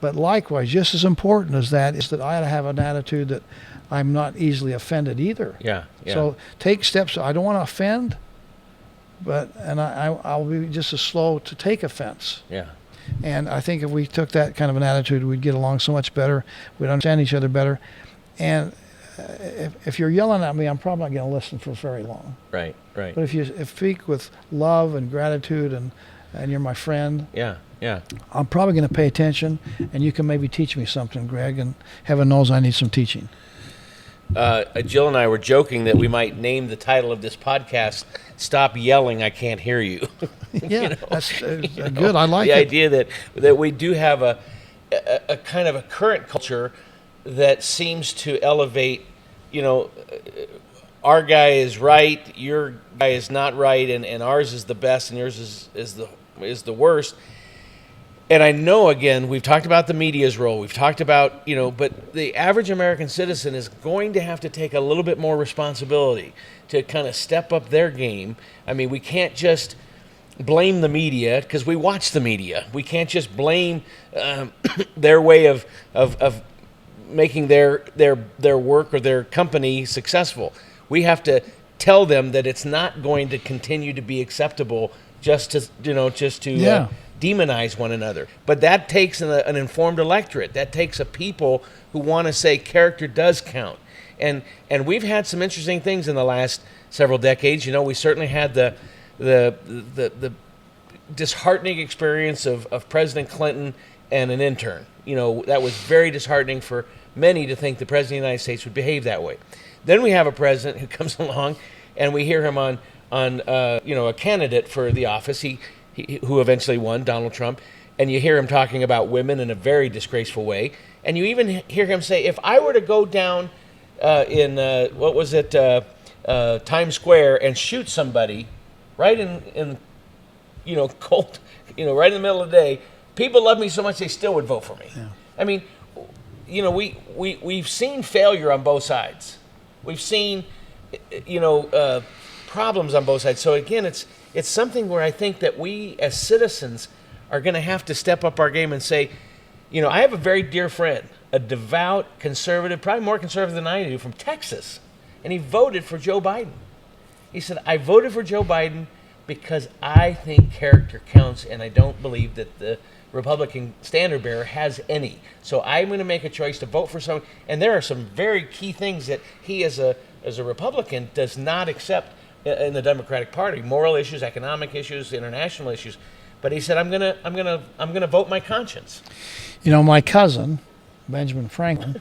But likewise, just as important as that is that I ought to have an attitude that I'm not easily offended either. Yeah. So take steps. I don't want to offend, and I'll be just as slow to take offense. Yeah. And I think if we took that kind of an attitude, we'd get along so much better. We'd understand each other better. And if you're yelling at me, I'm probably not going to listen for very long. Right. But if you speak with love and gratitude and you're my friend, Yeah. I'm probably going to pay attention, and you can maybe teach me something, Greg. And heaven knows I need some teaching. Jill and I were joking that we might name the title of this podcast "Stop Yelling, I Can't Hear You." Yeah, that's good. I like the it. idea that we do have a kind of a current culture that seems to elevate, our guy is right, your guy is not right, and ours is the best, and yours is the worst. And I know, again, we've talked about the media's role. We've talked about, but the average American citizen is going to have to take a little bit more responsibility to kind of step up their game. I mean, we can't just blame the media because we watch the media. We can't just blame their way of making their work or their company successful. We have to tell them that it's not going to continue to be acceptable just to demonize one another. But that takes an informed electorate. That takes a people who want to say character does count. And we've had some interesting things in the last several decades. We certainly had the disheartening experience of President Clinton and an intern. That was very disheartening for many to think the President of the United States would behave that way. Then we have a president who comes along, and we hear him on a candidate for the office. Who eventually won, Donald Trump, and you hear him talking about women in a very disgraceful way, and you even hear him say, if I were to go down in Times Square and shoot somebody right in cold, right in the middle of the day, people love me so much they still would vote for me. Yeah. I mean, we've seen failure on both sides. We've seen problems on both sides. So again, it's something where I think that we as citizens are going to have to step up our game and say, I have a very dear friend, a devout conservative, probably more conservative than I do, from Texas, and he voted for Joe Biden. He said, I voted for Joe Biden because I think character counts, and I don't believe that the Republican standard bearer has any. So I'm going to make a choice to vote for someone. And there are some very key things that he, as a Republican, does not accept in the Democratic Party: moral issues, economic issues, international issues. But he said, "I'm gonna vote my conscience." My cousin, Benjamin Franklin,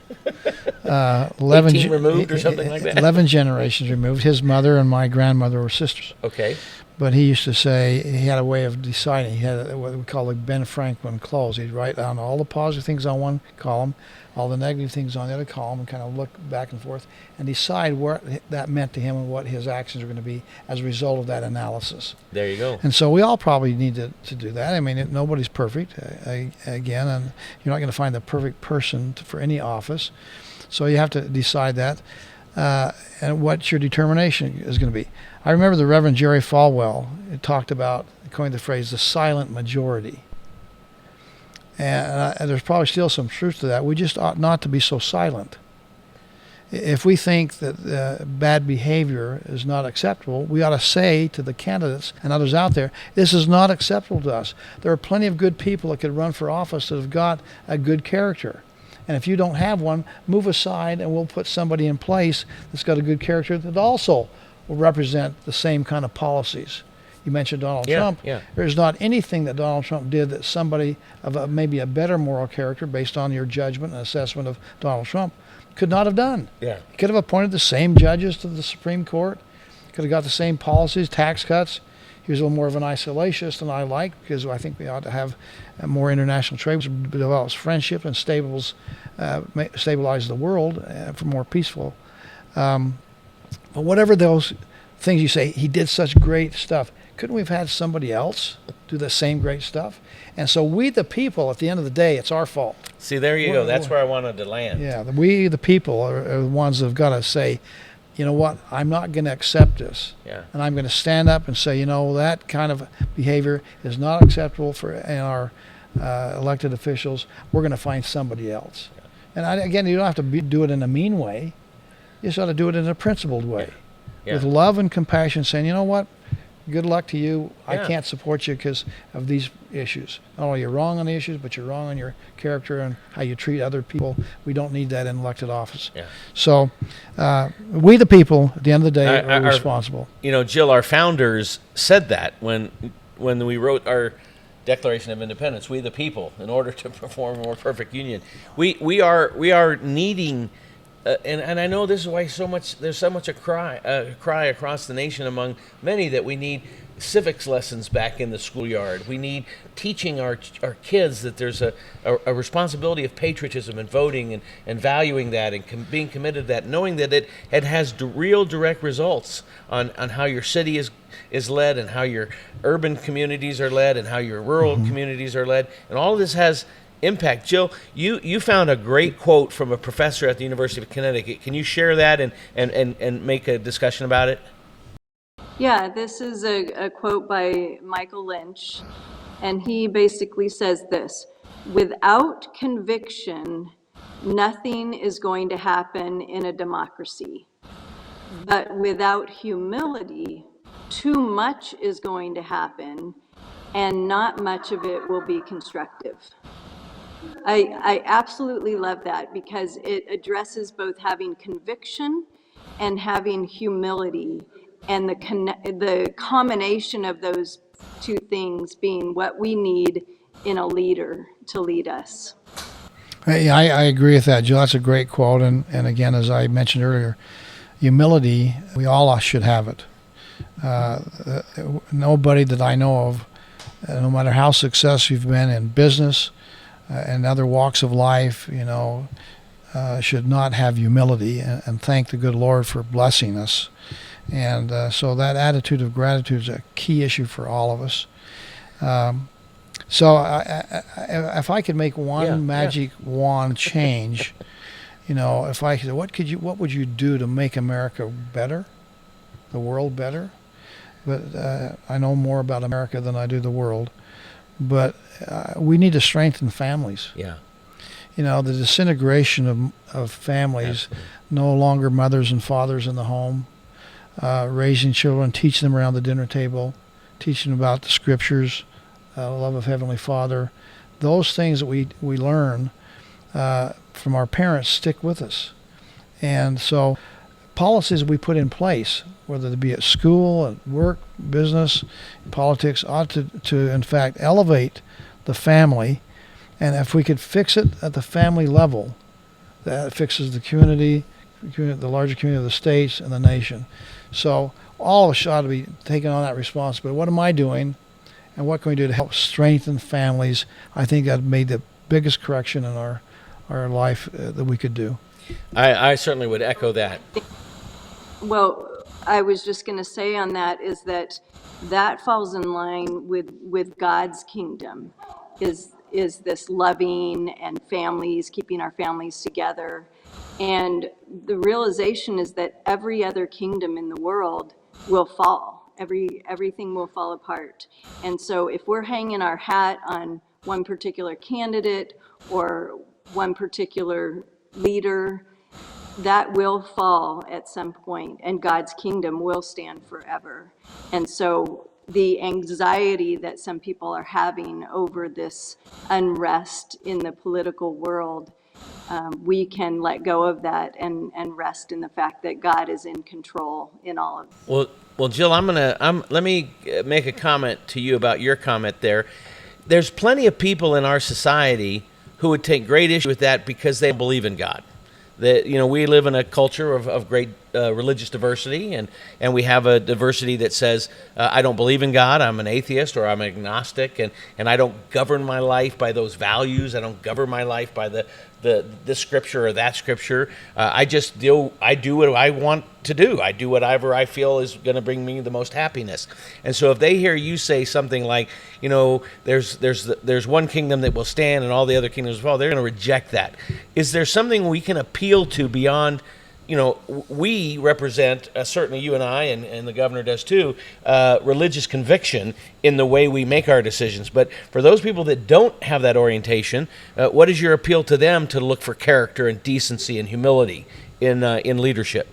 18 removed or something like that. 11 generations removed. His mother and my grandmother were sisters. Okay. But he used to say he had a way of deciding. He had what we call like Ben Franklin clause. He'd write down all the positive things on one column, all the negative things on the other column, and kind of look back and forth and decide what that meant to him and what his actions are going to be as a result of that analysis. There you go. And so we all probably need to do that. I mean, nobody's perfect, again, and you're not going to find the perfect person for any office. So you have to decide that and what your determination is going to be. I remember the Reverend Jerry Falwell talked about, coined the phrase, the silent majority. And there's probably still some truth to that. We just ought not to be so silent. If we think that bad behavior is not acceptable, we ought to say to the candidates and others out there, this is not acceptable to us. There are plenty of good people that could run for office that have got a good character. And if you don't have one, move aside and we'll put somebody in place that's got a good character that also will represent the same kind of policies. You mentioned Donald Trump. Yeah. There's not anything that Donald Trump did that somebody of maybe a better moral character, based on your judgment and assessment of Donald Trump, could not have done. Yeah. He could have appointed the same judges to the Supreme Court. Could have got the same policies, tax cuts. He was a little more of an isolationist than I like, because I think we ought to have more international trade, which develops friendship and stabilize the world for more peaceful. But whatever those things you say, he did such great stuff. Couldn't we have had somebody else do the same great stuff? And so we, the people, at the end of the day, it's our fault. See, there you go. That's where I wanted to land. Yeah, we, the people, are the ones that have got to say, you know what, I'm not going to accept this. Yeah. And I'm going to stand up and say, that kind of behavior is not acceptable in our elected officials. We're going to find somebody else. Yeah. And again, you don't have to do it in a mean way. You just ought to do it in a principled way, Yeah. with love and compassion, saying, you know what, good luck to you. I Yeah. can't support you because of these issues. Not only you're wrong on the issues, but you're wrong on your character and how you treat other people. We don't need that in elected office. Yeah. So we the people, at the end of the day, are Our- responsible. You know, Jill, our founders said that when we wrote our Declaration of Independence, we the people, in order to perform a more perfect union. We are needing, and I know this is why there's so much a cry across the nation among many, that we need civics lessons back in the schoolyard. We need teaching our kids that there's a responsibility of patriotism and voting and valuing that and being committed to that, knowing that it has real direct results on how your city is led and how your urban communities are led and how your rural communities are led. And all of this has impact. Jill, you found a great quote from a professor at the University of Connecticut. Can you share that and make a discussion about it? Yeah, this is a quote by Michael Lynch, and he basically says this: without conviction, nothing is going to happen in a democracy. But without humility, too much is going to happen, and not much of it will be constructive. I absolutely love that because it addresses both having conviction and having humility, and the combination of those two things being what we need in a leader to lead us. Hey, I agree with that, Jill. That's a great quote. And again, as I mentioned earlier, humility, we all should have it. Nobody that I know of, no matter how successful you've been in business and other walks of life, should not have humility and thank the good Lord for blessing us. And so that attitude of gratitude is a key issue for all of us. So if I could make one magic wand change, if I could, what would you do to make America better, the world better? But I know more about America than I do the world. But we need to strengthen families. Yeah. The disintegration of families, no longer mothers and fathers in the home, raising children, teaching them around the dinner table, teaching them about the scriptures, love of Heavenly Father. Those things that we learn from our parents stick with us. And so policies we put in place, whether it be at school, at work, business, politics, ought to in fact elevate the family. And if we could fix it at the family level, that fixes the community, the larger community of the states and the nation. So all of us ought to be taking on that responsibility. What am I doing, and what can we do to help strengthen families? I think that made the biggest correction in our life that we could do. I certainly would echo that. Well, I was just going to say on that is that falls in line with God's kingdom, is this loving and families, keeping our families together. And the realization is that every other kingdom in the world will fall. Everything will fall apart. And so if we're hanging our hat on one particular candidate or one particular leader, that will fall at some point, and God's kingdom will stand forever. And so the anxiety that some people are having over this unrest in the political world, we can let go of that and rest in the fact that God is in control in all of it. Well, Jill, let me make a comment to you about your comment there. There's plenty of people in our society who would take great issue with that because they believe in God. That we live in a culture of great religious diversity, and we have a diversity that says I don't believe in God, I'm an atheist, or I'm agnostic, and I don't govern my life by those values. I don't govern my life by this scripture or that scripture. I do what I want to do. I do whatever I feel is going to bring me the most happiness. And so if they hear you say something like, there's one kingdom that will stand and all the other kingdoms will fall, they're going to reject that. Is there something we can appeal to beyond? We represent, certainly you and I, and the governor does too, religious conviction in the way we make our decisions. But for those people that don't have that orientation, what is your appeal to them to look for character and decency and humility in leadership?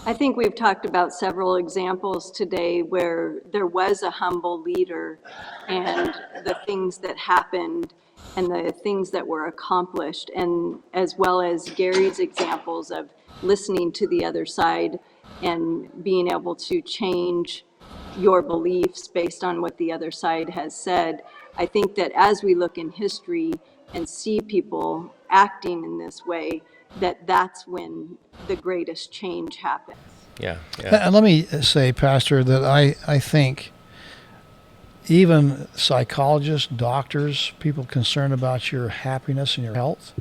I think we've talked about several examples today where there was a humble leader and the things that happened and the things that were accomplished, and as well as Gary's examples of listening to the other side and being able to change your beliefs based on what the other side has said. I think that as we look in history and see people acting in this way, that's when the greatest change happens. Yeah, yeah. And let me say, Pastor, that I think even psychologists, doctors, people concerned about your happiness and your health,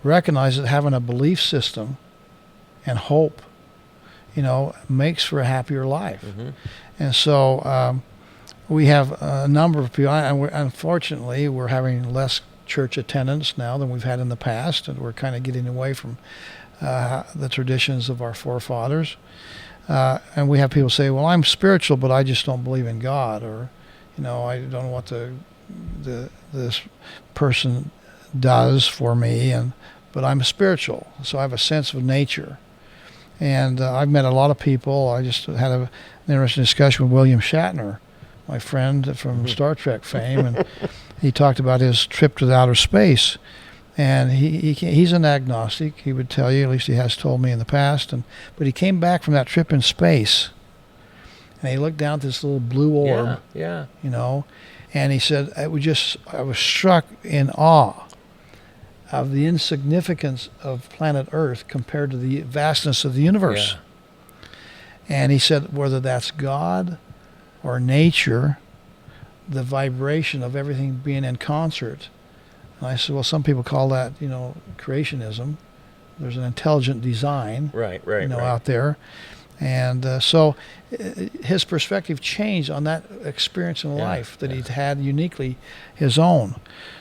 recognize that having a belief system and hope, makes for a happier life. Mm-hmm. And so we have a number of people, and unfortunately, we're having less church attendance now than we've had in the past, and we're kind of getting away from the traditions of our forefathers. And we have people say, well, I'm spiritual, but I just don't believe in God, or, I don't know what this person does for me, but I'm spiritual, so I have a sense of nature. And I've met a lot of people. I just had an interesting discussion with William Shatner, my friend from Star Trek fame, and he talked about his trip to outer space. And he's an agnostic. He would tell you, at least he has told me in the past. But he came back from that trip in space, and he looked down at this little blue orb. Yeah. And he said, I was struck in awe of the insignificance of planet Earth compared to the vastness of the universe. Yeah. And he said, whether that's God or nature, the vibration of everything being in concert. And I said, well, some people call that, creationism. There's an intelligent design, right. out there. And so his perspective changed on that experience in life that he'd had uniquely his own.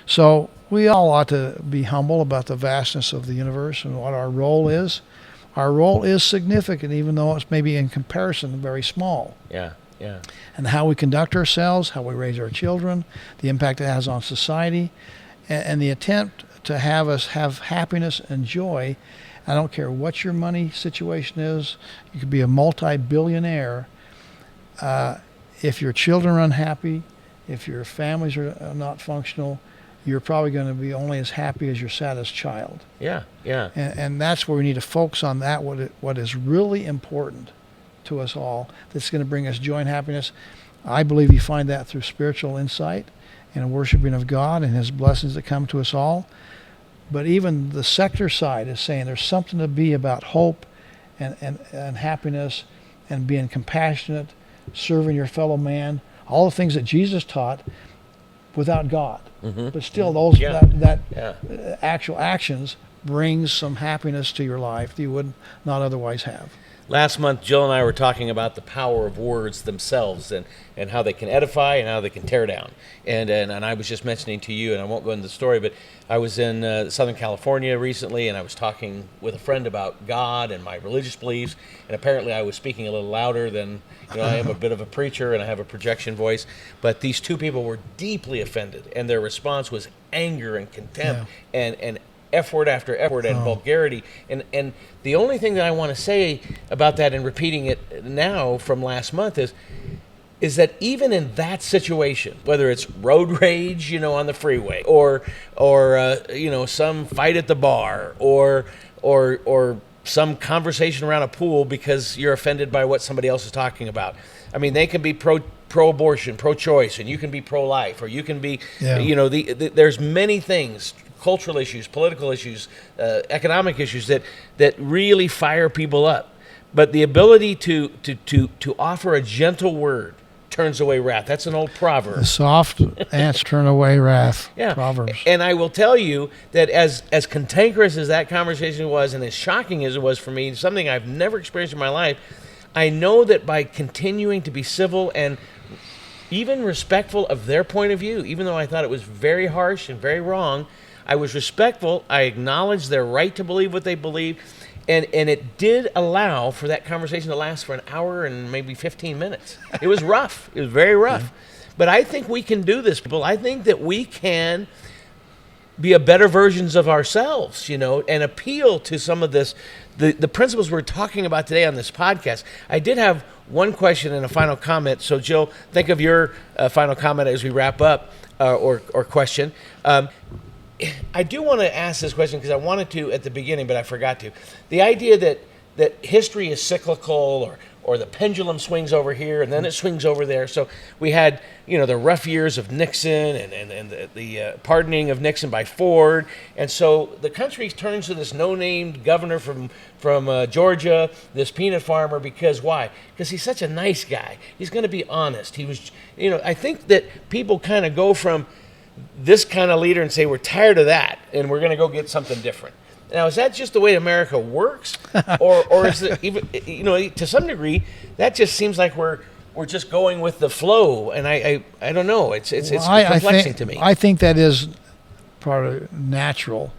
So we all ought to be humble about the vastness of the universe and what our role is. Our role is significant, even though it's maybe in comparison very small. Yeah. And how we conduct ourselves, how we raise our children, the impact it has on society, and the attempt to have us have happiness and joy. I don't care what your money situation is. You could be a multi-billionaire. If your children are unhappy, if your families are not functional, you're probably going to be only as happy as your saddest child. Yeah. And that's where we need to focus on that, what is really important to us all, that's going to bring us joy and happiness. I believe you find that through spiritual insight and a worshiping of God and his blessings that come to us all. But even the secular side is saying there's something to be about hope and happiness and being compassionate, serving your fellow man, all the things that Jesus taught without God. Mm-hmm. But still, those Yeah. actual actions brings some happiness to your life that you would not otherwise have. Last month, Jill and I were talking about the power of words themselves and how they can edify and how they can tear down. And I was just mentioning to you, and I won't go into the story, but I was in Southern California recently, and I was talking with a friend about God and my religious beliefs, and apparently I was speaking a little louder than, I am a bit of a preacher and I have a projection voice, but these two people were deeply offended, and their response was anger and contempt and F word after F word and vulgarity. And the only thing that I want to say about that, and repeating it now from last month, is that even in that situation, whether it's road rage, on the freeway, or some fight at the bar, or some conversation around a pool because you're offended by what somebody else is talking about. I mean, they can be pro-abortion, pro-choice, and you can be pro-life, or you can be, there's many things, cultural issues, political issues, economic issues that really fire people up. But the ability to offer a gentle word turns away wrath. That's an old proverb. The soft ants turn away wrath. Yeah. Proverbs. And I will tell you that as cantankerous as that conversation was, and as shocking as it was for me, something I've never experienced in my life, I know that by continuing to be civil and even respectful of their point of view, even though I thought it was very harsh and very wrong, I was respectful. I acknowledged their right to believe what they believe. And it did allow for that conversation to last for an hour and maybe 15 minutes. It was rough. It was very rough. But I think we can do this, people. I think that we can be a better versions of ourselves, and appeal to some of this, the principles we're talking about today on this podcast. I did have one question and a final comment. So, Jill, think of your final comment as we wrap up, or question. I do want to ask this question because I wanted to at the beginning, but I forgot to. The idea that history is cyclical, or the pendulum swings over here and then it swings over there. So we had, the rough years of Nixon and the pardoning of Nixon by Ford. And so the country turns to this no-named governor from Georgia, this peanut farmer, because why? Because he's such a nice guy. He's going to be honest. He was, I think that people kind of go from this kind of leader and say, we're tired of that and we're going to go get something different. Now, is that just the way America works, or is it even, to some degree, that just seems like we're just going with the flow, and I don't know. It's perplexing to me. I think that is part of natural.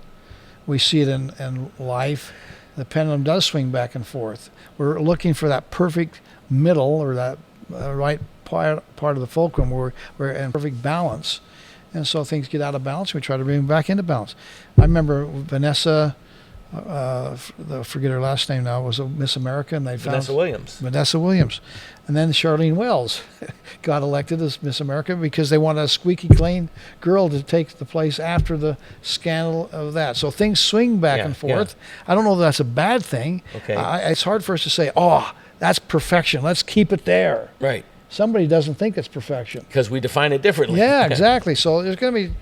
We see it in life. The pendulum does swing back and forth. We're looking for that perfect middle, or that right part of the fulcrum where we're in perfect balance. And so things get out of balance. We try to bring them back into balance. I remember Vanessa, forget her last name now, was a Miss America, and they found Vanessa Williams, and then Charlene Wells got elected as Miss America because they wanted a squeaky clean girl to take the place after the scandal of that. So things swing back and forth. Yeah. I don't know if that's a bad thing. Okay, it's hard for us to say, "Oh, that's perfection. Let's keep it there." Right. Somebody doesn't think it's perfection because we define it differently. Yeah, exactly. So there's going to be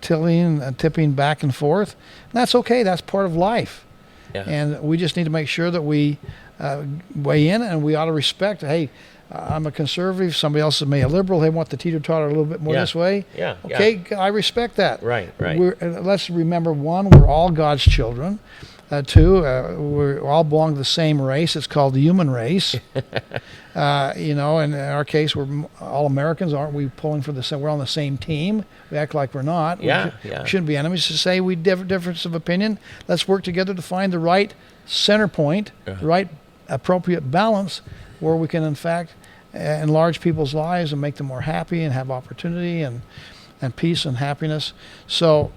tilting and tipping back and forth. And that's okay. That's part of life. Yeah. And we just need to make sure that we weigh in, and we ought to respect. Hey, I'm a conservative. Somebody else is maybe a liberal. They want the teeter-totter a little bit more this way. Yeah. Okay, I respect that. Right. Let's remember, one, we're all God's children. Two, we all belong to the same race. It's called the human race. And in our case, we're all Americans, aren't we? Pulling for the same. We're on the same team. We act like we're not. We shouldn't be enemies. To say we difference of opinion. Let's work together to find the right center point, the right appropriate balance, where we can, in fact, enlarge people's lives and make them more happy and have opportunity and peace and happiness. So.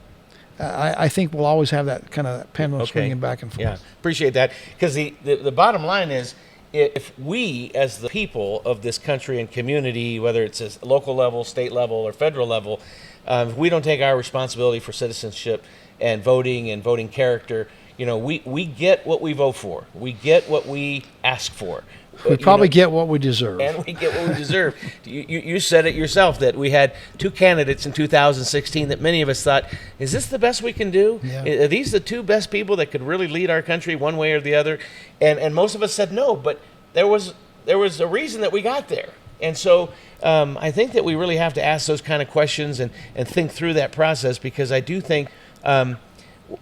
I think we'll always have that kind of pendulum swinging back and forth. Yeah, appreciate that. Because the bottom line is, if we, as the people of this country and community, whether it's a local level, state level, or federal level, if we don't take our responsibility for citizenship and voting character, we get what we vote for. We get what we ask for. We probably get what we deserve. And we get what we deserve. You said it yourself that we had two candidates in 2016 that many of us thought, is this the best we can do? Yeah. Are these the two best people that could really lead our country one way or the other? And most of us said no, but there was a reason that we got there. And so I think that we really have to ask those kind of questions and think through that process, because I do think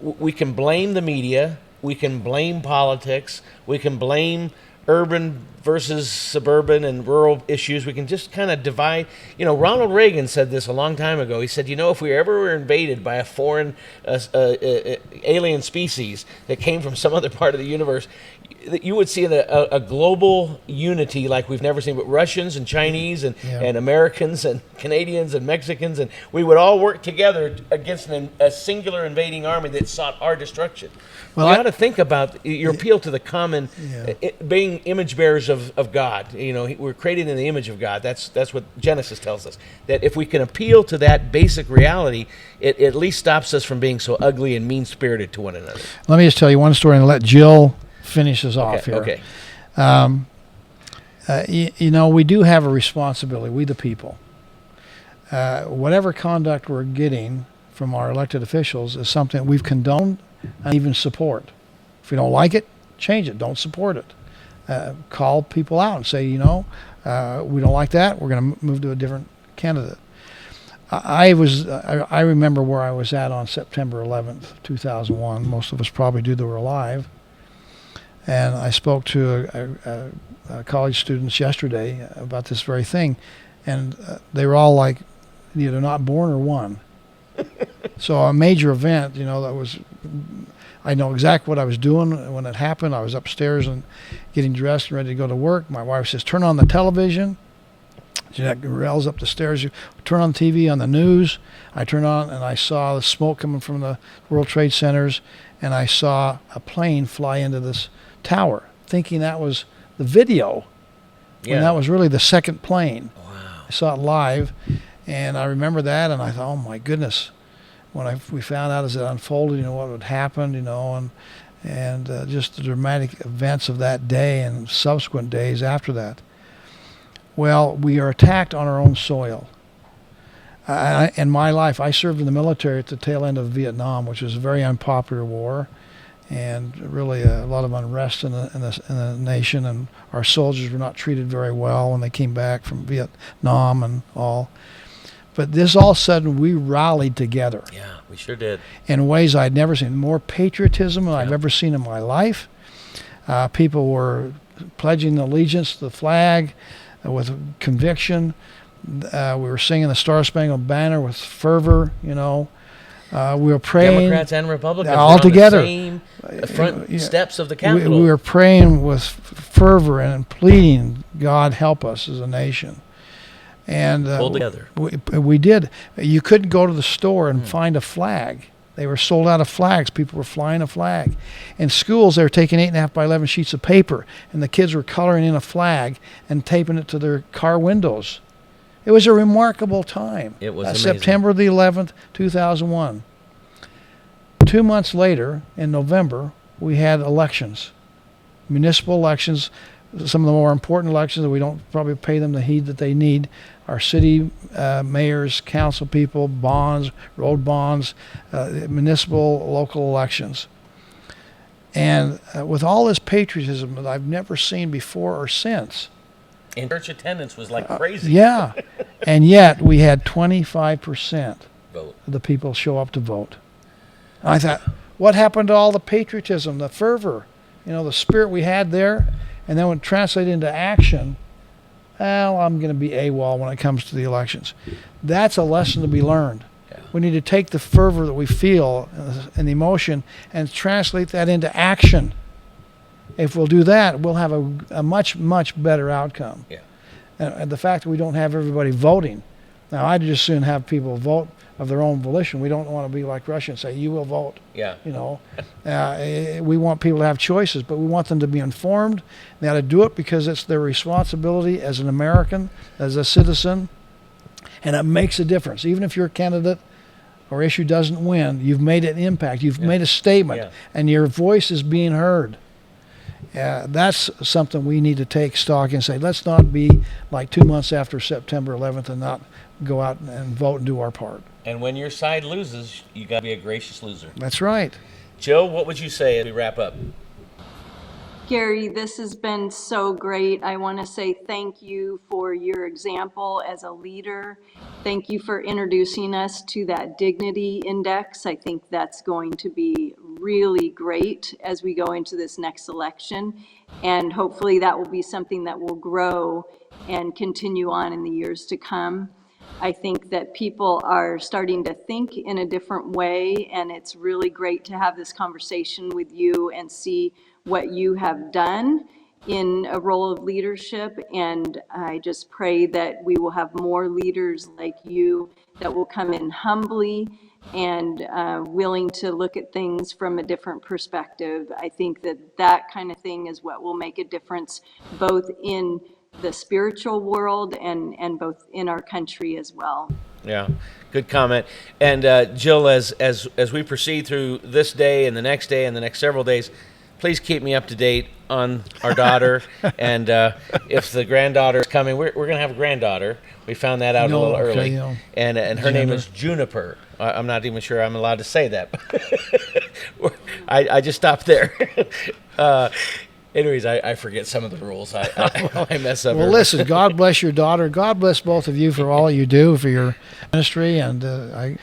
we can blame the media, we can blame politics, we can blame urban versus suburban and rural issues. We can just kind of divide. Ronald Reagan said this a long time ago. He said, if we ever were invaded by a foreign alien species that came from some other part of the universe, you would see a global unity like we've never seen, with Russians and Chinese and Americans and Canadians and Mexicans, and we would all work together against a singular invading army that sought our destruction. Well, we ought to think about your appeal to the common, being image bearers of God. We're created in the image of God. That's what Genesis tells us. That if we can appeal to that basic reality, it at least stops us from being so ugly and mean-spirited to one another. Let me just tell you one story and let Jill finish us off here. Okay. We do have a responsibility, we the people. Whatever conduct we're getting from our elected officials is something we've condoned and even support. If we don't like it, change it. Don't support it. Call people out and say, we don't like that. We're going to move to a different candidate. I remember where I was at on September 11th, 2001. Most of us probably do that were alive. And I spoke to college students yesterday about this very thing, and they were all like, either not born or won. So a major event, I know exactly what I was doing when it happened. I was upstairs and getting dressed and ready to go to work. My wife says, turn on the television. Jeanette rails up the stairs. You turn on TV on the news. I turned on and I saw the smoke coming from the World Trade Centers, and I saw a plane fly into this tower, thinking that was the video, when that was really the second plane. Wow. I saw it live, and I remember that, and I thought, oh my goodness. When we found out as it unfolded, what had happened, and just the dramatic events of that day and subsequent days after that. Well, we are attacked on our own soil. In my life, I served in the military at the tail end of Vietnam, which was a very unpopular war, and really a lot of unrest in the nation, and our soldiers were not treated very well when they came back from Vietnam and all. But this all of a sudden, we rallied together. Yeah, we sure did. In ways I'd never seen. More patriotism than I've ever seen in my life. People were pledging allegiance to the flag with conviction. We were singing the Star Spangled Banner with fervor, We were praying. Democrats and Republicans all together. On the same front steps of the Capitol. We were praying with fervor and pleading, God help us as a nation. And pulled together. We did. You couldn't go to the store and find a flag. They were sold out of flags. People were flying a flag. In schools, they were taking 8.5 by 11 sheets of paper, and the kids were coloring in a flag and taping it to their car windows. It was a remarkable time. It was amazing. September the 11th, 2001. 2 months later, in November, we had elections, municipal elections. Some of the more important elections that we don't probably pay them the heed that they need are city mayors, council people, bonds, road bonds, municipal, local elections. And with all this patriotism that I've never seen before or since. And church attendance was like crazy. Yeah. And yet we had 25% Vote. of the people show up to vote. And I thought, what happened to all the patriotism, the fervor, the spirit we had there? And then when it translated into action, well, I'm going to be AWOL when it comes to the elections. That's a lesson to be learned. Yeah. We need to take the fervor that we feel and the emotion and translate that into action. If we'll do that, we'll have a much, much better outcome. Yeah. And the fact that we don't have everybody voting. Now, I'd just soon have people vote of their own volition. We don't want to be like Russia and say, you will vote. Yeah. We want people to have choices, but we want them to be informed. They ought to do it because it's their responsibility as an American, as a citizen, and it makes a difference. Even if your candidate or issue doesn't win, you've made an impact. You've made a statement, and your voice is being heard. That's something we need to take stock and say, let's not be like 2 months after September 11th and not go out and vote and do our part. And when your side loses, you got to be a gracious loser. That's right. Joe, what would you say as we wrap up? Gary, this has been so great. I want to say thank you for your example as a leader. Thank you for introducing us to that dignity index. I think that's going to be really great as we go into this next election. And hopefully that will be something that will grow and continue on in the years to come. I think that people are starting to think in a different way, and it's really great to have this conversation with you and see what you have done in a role of leadership. And I just pray that we will have more leaders like you that will come in humbly and willing to look at things from a different perspective. I think that that kind of thing is what will make a difference both in the spiritual world and both in our country as well. Yeah, good comment. And Jill, as we proceed through this day and the next several days, please keep me up to date on our daughter. And if the granddaughter is coming, we're going to have a granddaughter. We found that out a little early. And her name is Juniper. I'm not even sure I'm allowed to say that. I just stopped there. Anyways, I forget some of the rules. I mess up. Well, listen, God bless your daughter. God bless both of you for all you do for your ministry. And I'm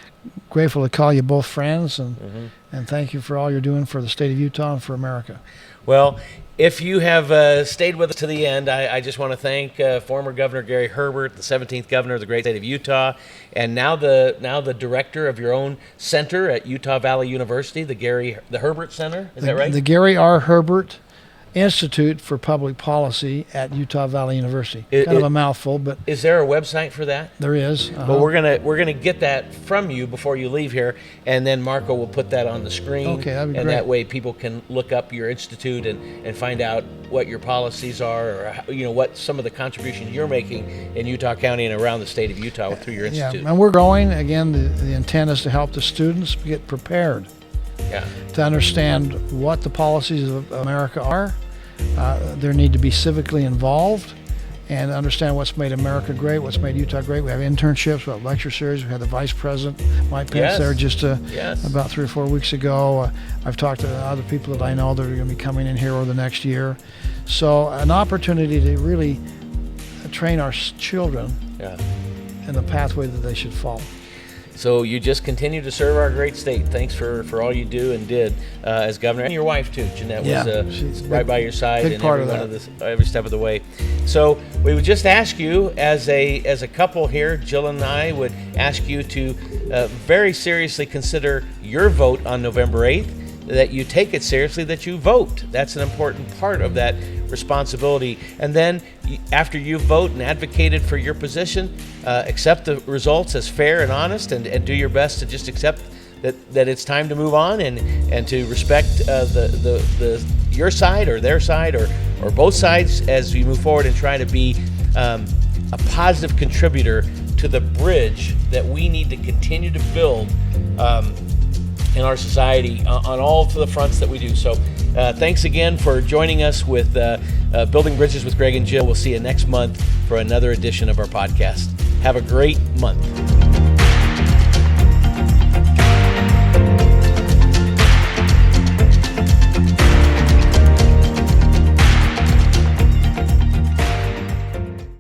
grateful to call you both friends. And thank you for all you're doing for the state of Utah and for America. Well, if you have stayed with us to the end, I just want to thank former Governor Gary Herbert, the 17th governor of the great state of Utah, and now the director of your own center at Utah Valley University, the Herbert Center. Is that right? The Gary R. Herbert Institute for Public Policy at Utah Valley University. Kind of a mouthful, but is there a website for that? there is. Well, we're gonna get that from you before you leave here, and then Marco will put that on the screen. Okay, that'd be and great. that way people can look up your institute and find out what your policies are, or what some of the contributions you're making in Utah County and around the state of Utah through your institute. Yeah, and we're growing. Again, the intent is to help the students get prepared. Yeah. To understand what the policies of America are. There need to be civically involved and understand what's made America great, what's made Utah great. We have internships, we have lecture series. We had the Vice President, Mike Pence, there just about 3 or 4 weeks ago. I've talked to other people that I know that are going to be coming in here over the next year. So an opportunity to really train our children in the pathway that they should follow. So you just continue to serve our great state. Thanks for all you do and did as governor, and your wife too. Jeanette was she's right by your side big in part every step of the way. So we would just ask you, as a couple here, Jill and I would ask you to very seriously consider your vote on November 8th. That you take it seriously, that you vote. That's an important part of that responsibility. And then after you vote and advocated for your position, accept the results as fair and honest, and do your best to just accept that it's time to move on and to respect your side or their side or both sides as we move forward and try to be a positive contributor to the bridge that we need to continue to build in our society on all the fronts that we do. So thanks again for joining us with Building Bridges with Greg and Jill. We'll see you next month for another edition of our podcast. Have a great month.